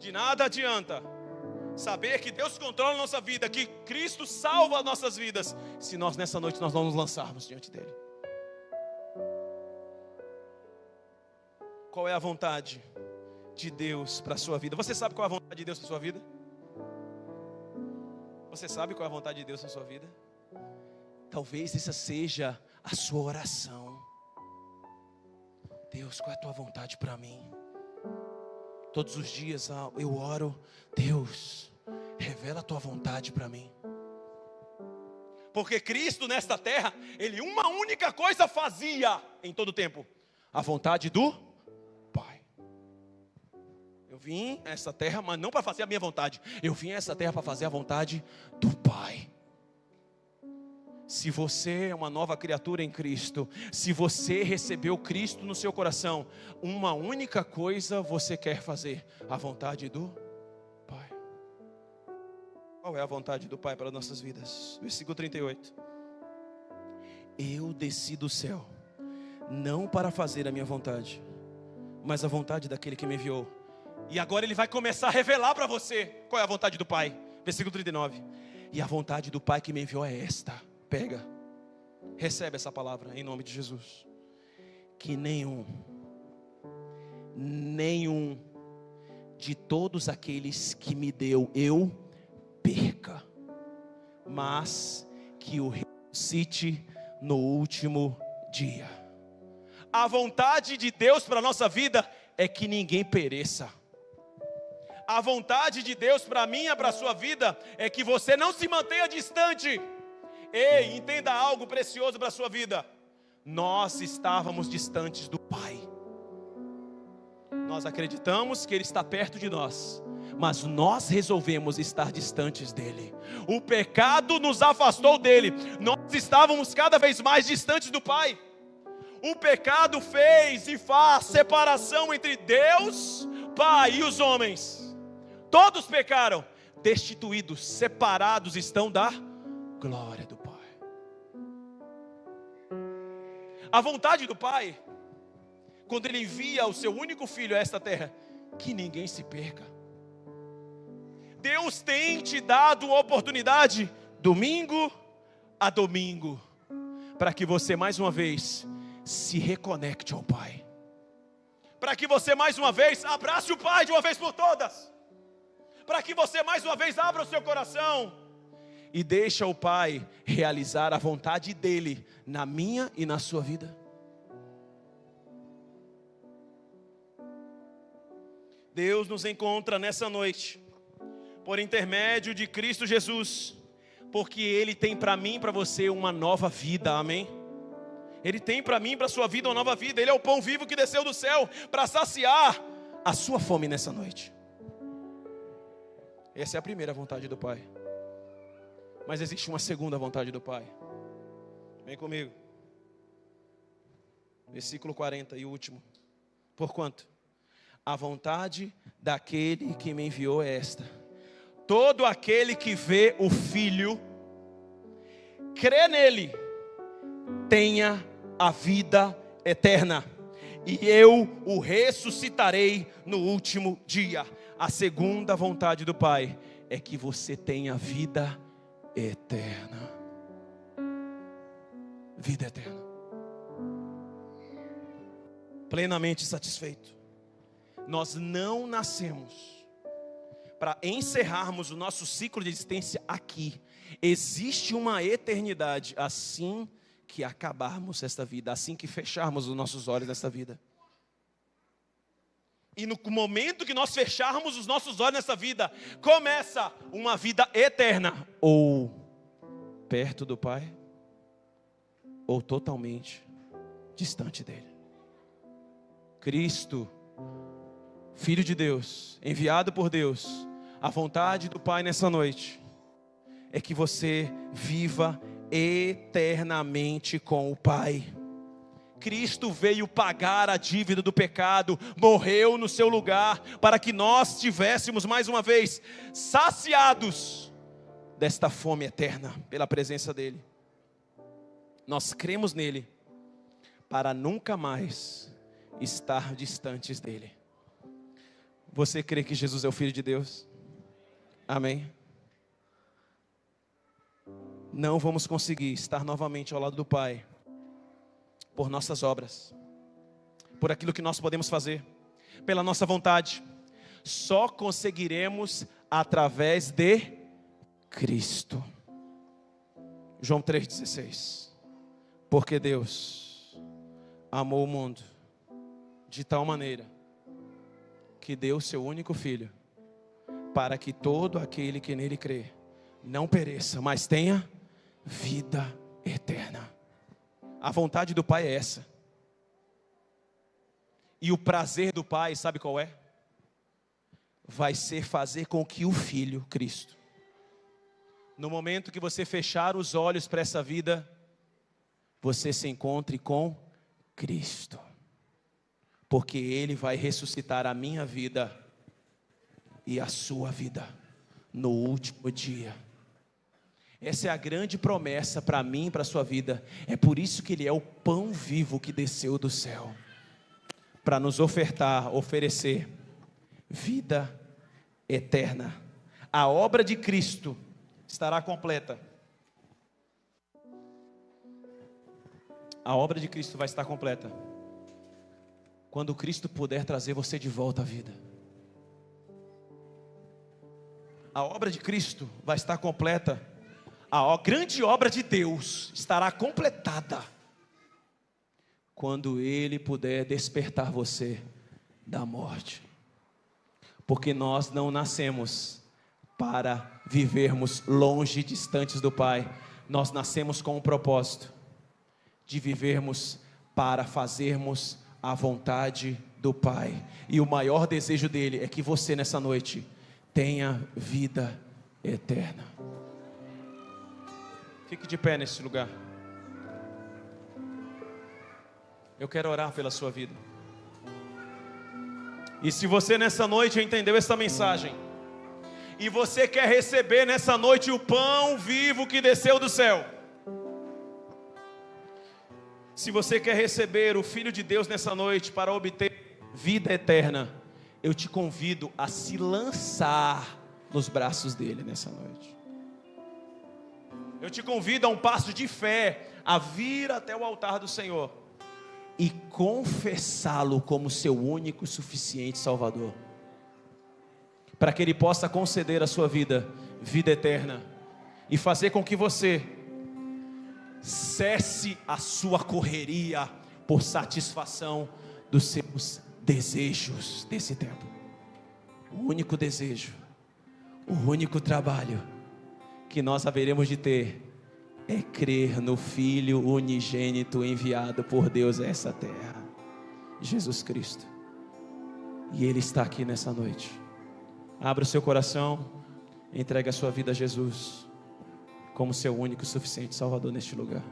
De nada adianta saber que Deus controla a nossa vida, que Cristo salva as nossas vidas, se nós nessa noite nós não nos lançarmos diante dEle. Qual é a vontade de Deus para a sua vida? Você sabe qual é a vontade de Deus para a sua vida? Você sabe qual é a vontade de Deus na sua vida? Talvez essa seja a sua oração. Deus, qual é a tua vontade para mim? Todos os dias eu oro: Deus, revela a tua vontade para mim. Porque Cristo nesta terra, Ele uma única coisa fazia em todo o tempo: A vontade do Pai. Eu vim a essa terra, mas não para fazer a minha vontade. Eu vim a essa terra para fazer a vontade do Pai. Se você é uma nova criatura em Cristo, se você recebeu Cristo no seu coração, uma única coisa você quer fazer: a vontade do Pai. Qual é a vontade do Pai para nossas vidas? Versículo 38. Eu desci do céu, não para fazer a minha vontade, mas a vontade daquele que me enviou. E agora ele vai começar a revelar para você qual é a vontade do Pai. Versículo 39. E a vontade do Pai que me enviou é esta. Pega, recebe essa palavra em nome de Jesus. Que nenhum de todos aqueles que me deu eu perca, mas que o ressuscite no último dia. A vontade de Deus para a nossa vida é que ninguém pereça. A vontade de Deus para a minha, para a sua vida, é que você não se mantenha distante. Ei, entenda algo precioso para a sua vida. Nós estávamos distantes do Pai. Nós acreditamos que Ele está perto de nós, mas nós resolvemos estar distantes dEle. O pecado nos afastou dEle. Nós estávamos cada vez mais distantes do Pai. O pecado fez e faz separação entre Deus, Pai e os homens. Todos pecaram, destituídos, separados estão da glória do Pai. A vontade do Pai, quando Ele envia o seu único filho a esta terra, que ninguém se perca. Deus tem te dado oportunidade, domingo a domingo, para que você mais uma vez se reconecte ao Pai, para que você mais uma vez abrace o Pai de uma vez por todas, para que você mais uma vez abra o seu coração e deixa o Pai realizar a vontade dEle na minha e na sua vida. Deus nos encontra nessa noite por intermédio de Cristo Jesus, porque Ele tem para mim e para você uma nova vida, amém? Ele tem para mim e para a sua vida uma nova vida. Ele é o pão vivo que desceu do céu para saciar a sua fome nessa noite. Essa é a primeira vontade do Pai. Mas existe uma segunda vontade do Pai. Vem comigo. Versículo 40 e último. Porquanto a vontade daquele que me enviou é esta: todo aquele que vê o Filho, crê nele, tenha a vida eterna, e eu o ressuscitarei no último dia. A segunda vontade do Pai é que você tenha vida eterna. Vida eterna. Plenamente satisfeito. Nós não nascemos para encerrarmos o nosso ciclo de existência aqui. Existe uma eternidade assim que acabarmos esta vida, assim que fecharmos os nossos olhos nesta vida. E no momento que nós fecharmos os nossos olhos nessa vida, começa uma vida eterna, ou perto do Pai, ou totalmente distante dele. Cristo, Filho de Deus, enviado por Deus, a vontade do Pai nessa noite é que você viva eternamente com o Pai. Cristo veio pagar a dívida do pecado, morreu no seu lugar, para que nós estivéssemos mais uma vez saciados desta fome eterna pela presença dEle. Nós cremos nele para nunca mais estar distantes dEle. Você crê que Jesus é o Filho de Deus? Amém? Não vamos conseguir estar novamente ao lado do Pai por nossas obras, por aquilo que nós podemos fazer, pela nossa vontade. Só conseguiremos através de Cristo. João 3,16. Porque Deus amou o mundo de tal maneira que deu o seu único Filho, para que todo aquele que nele crê não pereça, mas tenha vida eterna. A vontade do Pai é essa. E o prazer do Pai, sabe qual é? Vai ser fazer com que o Filho, Cristo, no momento que você fechar os olhos para essa vida, você se encontre com Cristo. Porque Ele vai ressuscitar a minha vida e a sua vida no último dia. Essa é a grande promessa para mim e para a sua vida. É por isso que Ele é o pão vivo que desceu do céu, para nos oferecer vida eterna. A obra de Cristo estará completa. A obra de Cristo vai estar completa quando Cristo puder trazer você de volta à vida. A obra de Cristo vai estar completa. A grande obra de Deus estará completada quando Ele puder despertar você da morte. Porque nós não nascemos para vivermos longe, distantes do Pai. Nós nascemos com um propósito de vivermos para fazermos a vontade do Pai. E o maior desejo dele é que você nessa noite tenha vida eterna. Fique de pé nesse lugar. Eu quero orar pela sua vida. E se você nessa noite entendeu essa mensagem, e você quer receber nessa noite o pão vivo que desceu do céu, se você quer receber o Filho de Deus nessa noite para obter vida eterna, eu te convido a se lançar nos braços dele nessa noite. Eu te convido a um passo de fé, a vir até o altar do Senhor e confessá-lo como seu único e suficiente Salvador, para que Ele possa conceder à sua vida, vida eterna, e fazer com que você cesse a sua correria por satisfação dos seus desejos desse tempo. O único desejo, o único trabalho que nós haveremos de ter é crer no Filho unigênito enviado por Deus a essa terra, Jesus Cristo. E Ele está aqui nessa noite. Abra o seu coração, entregue a sua vida a Jesus como seu único e suficiente Salvador neste lugar.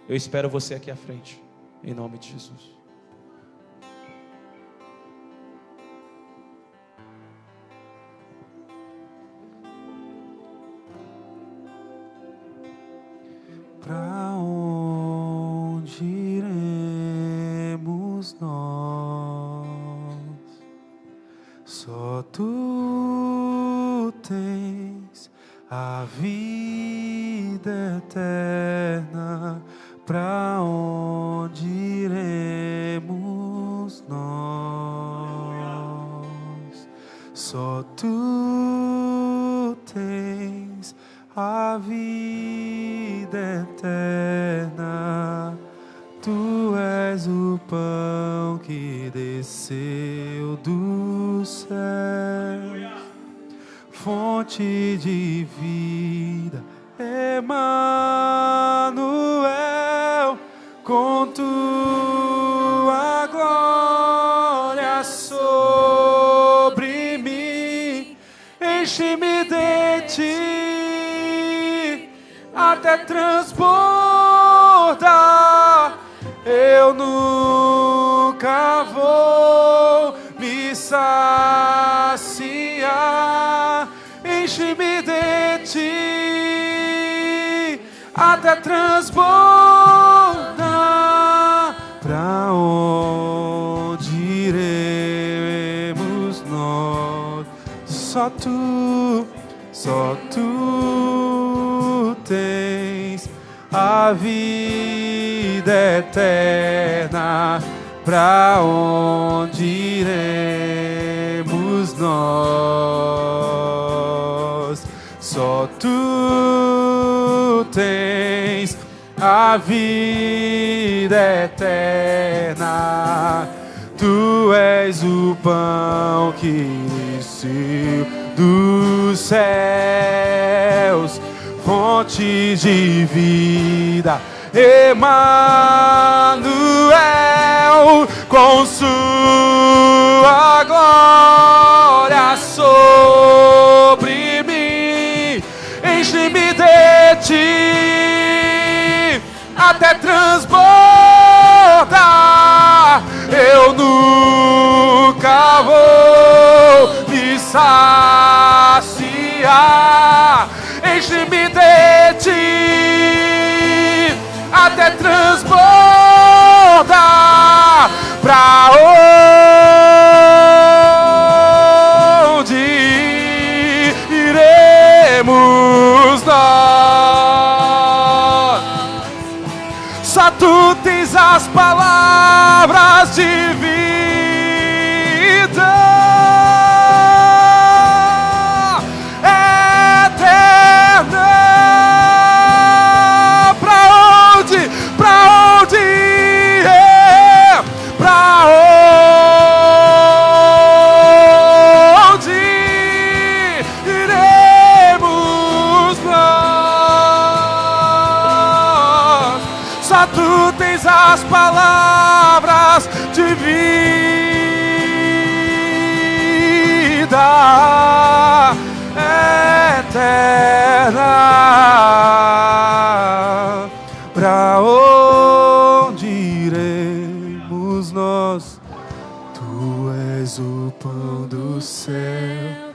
Eu espero você aqui à frente, em nome de Jesus. Pra onde iremos nós? Só Tu tens a vida eterna. Pra onde iremos nós? Só Tu tens a vida eterna. Tu és o pão que desceu do céu, fonte de vida, Emanuel, com Tua glória sobre mim, enche-me de Ti até transbordar. Eu nunca vou me saciar. Enche-me de Ti até transbordar. Pra onde iremos nós? Só Tu tens a vida eterna. Pra onde iremos nós? Só Tu tens a vida eterna. Tu és o pão que desceu dos céus, fonte de vida, Emanuel, com com sua glória sobre mim. Enche-me de ti até transbordar. Eu nunca vou me saciar. Enche-me de ti até transbordar. Pra onde iremos nós? Só tu tens as palavras de vida eterna. Pra onde é? Pra onde iremos nós? Só tu tens as palavras de vida eterna. Pra onde iremos nós? Tu és o pão do céu,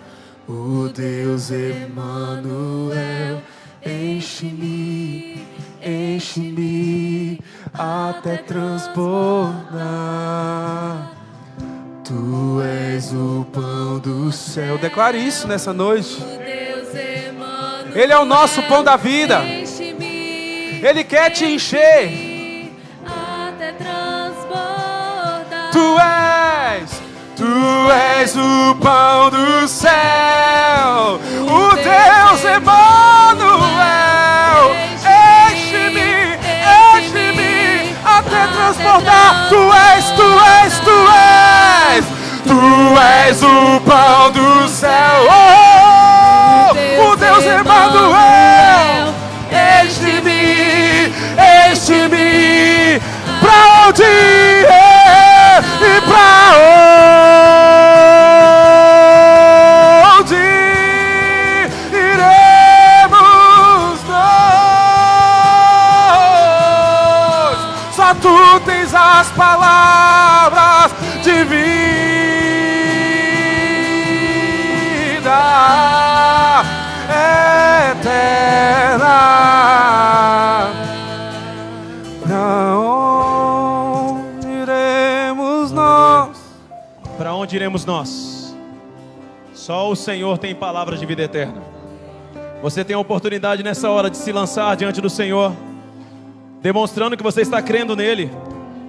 o Deus Emanuel. Enche-me, enche-me até transbordar. Tu és o pão do céu. Declare isso nessa noite. Ele é o nosso pão da vida. Ele quer te encher até transbordar. Tu és o pão do céu, o Deus Emanuel. Enche-me, enche-me até transbordar. Tu és o pão do céu, o Deus Emanuel. Enche-me, enche-me. Pra onde é e pra onde iremos nós? Só tu tens as palavras de vida eterna. Pra onde iremos nós? Para onde iremos nós? Só o Senhor tem palavras de vida eterna. Você tem a oportunidade nessa hora de se lançar diante do Senhor, demonstrando que você está crendo nele.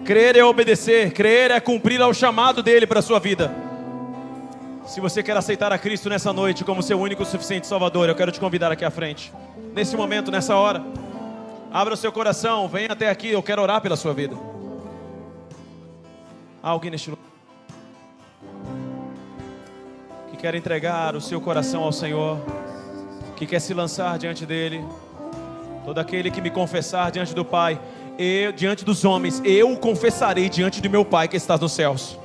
Crer é obedecer, crer é cumprir ao chamado dele para a sua vida. Se você quer aceitar a Cristo nessa noite como seu único e suficiente Salvador, eu quero te convidar aqui à frente. Nesse momento, nessa hora, abra o seu coração, venha até aqui, eu quero orar pela sua vida. Há alguém neste lugar que quer entregar o seu coração ao Senhor, que quer se lançar diante dele? Todo aquele que me confessar diante do Pai, diante dos homens, eu o confessarei diante de meu Pai que está nos céus.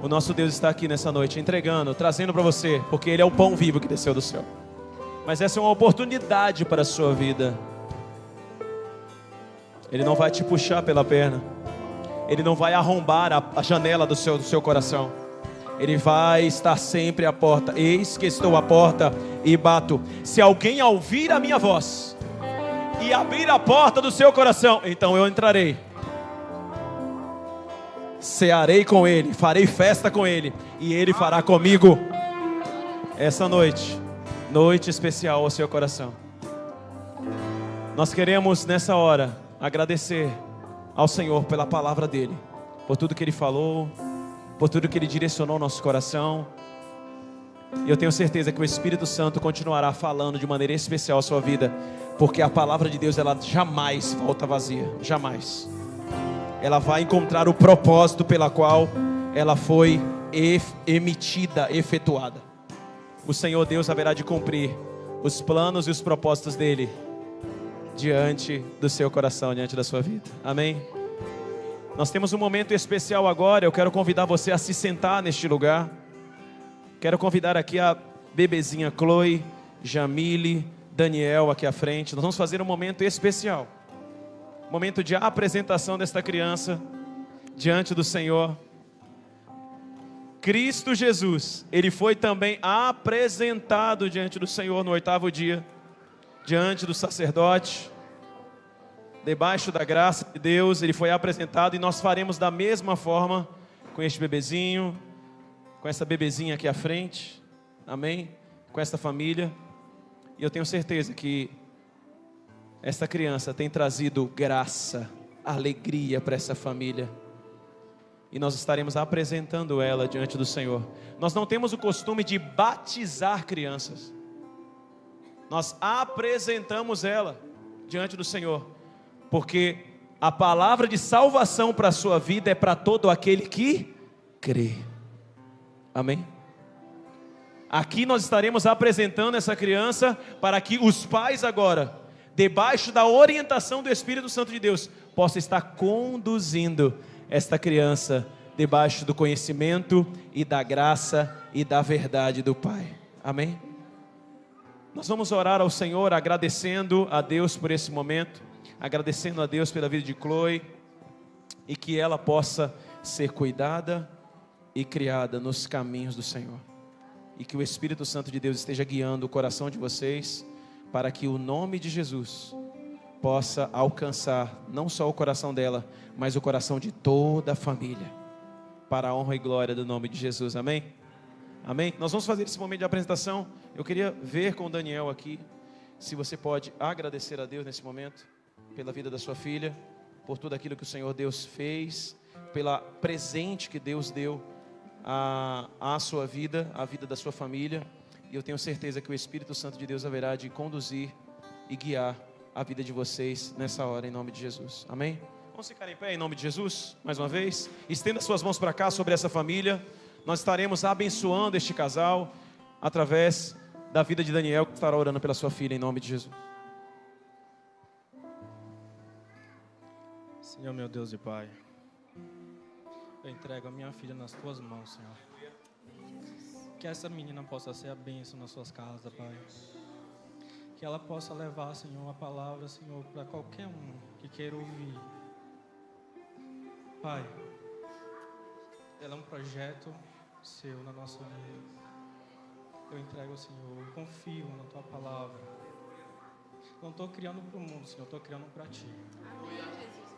O nosso Deus está aqui nessa noite, entregando, trazendo para você, porque Ele é o pão vivo que desceu do céu. Mas essa é uma oportunidade para a sua vida. Ele não vai te puxar pela perna, Ele não vai arrombar a janela do seu coração. Ele vai estar sempre à porta. Eis que estou à porta e bato. Se alguém ouvir a minha voz e abrir a porta do seu coração, então eu entrarei, cearei com ele, farei festa com ele, e ele fará comigo. Essa noite, noite especial ao seu coração. Nós queremos nessa hora agradecer ao Senhor pela palavra dele, por tudo que ele falou, por tudo que ele direcionou ao nosso coração. E eu tenho certeza que o Espírito Santo continuará falando de maneira especial a sua vida, porque a palavra de Deus, ela jamais volta vazia, jamais. Ela vai encontrar o propósito pela qual ela foi emitida, efetuada. O Senhor Deus haverá de cumprir os planos e os propósitos dele diante do seu coração, diante da sua vida. Amém? Nós temos um momento especial agora. Eu quero convidar você a se sentar neste lugar. Quero convidar aqui a bebezinha Chloe, Jamile, Daniel aqui à frente. Nós vamos fazer um momento especial. Momento de apresentação desta criança diante do Senhor. Cristo Jesus, Ele foi também apresentado diante do Senhor no 8º dia, diante do sacerdote, debaixo da graça de Deus. Ele foi apresentado e nós faremos da mesma forma com este bebezinho, com essa bebezinha aqui à frente, amém? Com esta família. E eu tenho certeza que esta criança tem trazido graça, alegria para essa família. E nós estaremos apresentando ela diante do Senhor. Nós não temos o costume de batizar crianças. Nós apresentamos ela diante do Senhor, porque a palavra de salvação para a sua vida é para todo aquele que crê. Amém? Aqui nós estaremos apresentando essa criança para que os pais agora, debaixo da orientação do Espírito Santo de Deus, possam estar conduzindo esta criança debaixo do conhecimento e da graça e da verdade do Pai. Amém? Nós vamos orar ao Senhor agradecendo a Deus por esse momento, agradecendo a Deus pela vida de Chloe, e que ela possa ser cuidada e criada nos caminhos do Senhor, e que o Espírito Santo de Deus esteja guiando o coração de vocês, para que o nome de Jesus possa alcançar não só o coração dela, mas o coração de toda a família, para a honra e glória do nome de Jesus. Amém? Amém? Nós vamos fazer esse momento de apresentação. Eu queria ver com o Daniel aqui, se você pode agradecer a Deus nesse momento, pela vida da sua filha, por tudo aquilo que o Senhor Deus fez, pela presente que Deus deu à sua vida, à vida da sua família. E eu tenho certeza que o Espírito Santo de Deus haverá de conduzir e guiar a vida de vocês nessa hora, em nome de Jesus. Amém? Vamos ficar em pé em nome de Jesus, mais uma vez. Estenda suas mãos para cá sobre essa família. Nós estaremos abençoando este casal através da vida de Daniel, que estará orando pela sua filha, em nome de Jesus. Senhor, meu Deus e Pai, eu entrego a minha filha nas tuas mãos, Senhor. Que essa menina possa ser a bênção nas suas casas, Pai. Que ela possa levar, Senhor, a palavra, Senhor, para qualquer um que queira ouvir. Pai, ela é um projeto seu na nossa vida. Eu entrego, Senhor, eu confio na tua palavra. Não estou criando para o mundo, Senhor, estou criando para ti.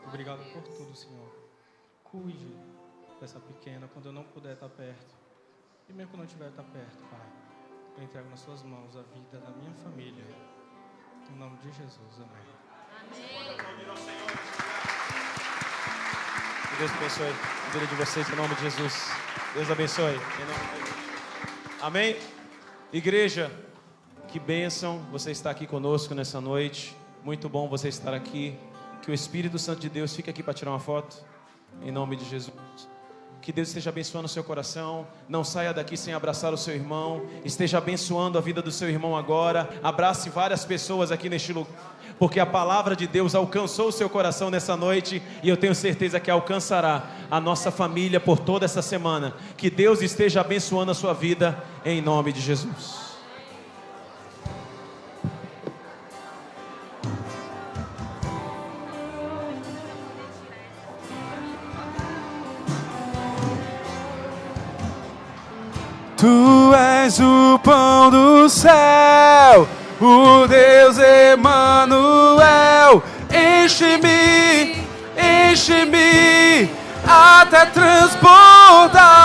Obrigado por tudo, Senhor. Cuide dessa pequena quando eu não puder estar perto. E mesmo quando eu não estiver estar perto, Pai, eu entrego nas suas mãos a vida da minha família. Em nome de Jesus, amém. Que Deus abençoe a vida de vocês em nome de Jesus. Deus abençoe em nome de Jesus. Amém? Igreja, que bênção você estar aqui conosco nessa noite. Muito bom você estar aqui. Que o Espírito Santo de Deus fique aqui para tirar uma foto, em nome de Jesus. Que Deus esteja abençoando o seu coração. Não saia daqui sem abraçar o seu irmão. Esteja abençoando a vida do seu irmão agora. Abrace várias pessoas aqui neste lugar, porque a palavra de Deus alcançou o seu coração nessa noite, e eu tenho certeza que alcançará a nossa família por toda essa semana. Que Deus esteja abençoando a sua vida, em nome de Jesus. Tu és o pão do céu, o Deus Emanuel. Enche-me, enche-me, até transbordar.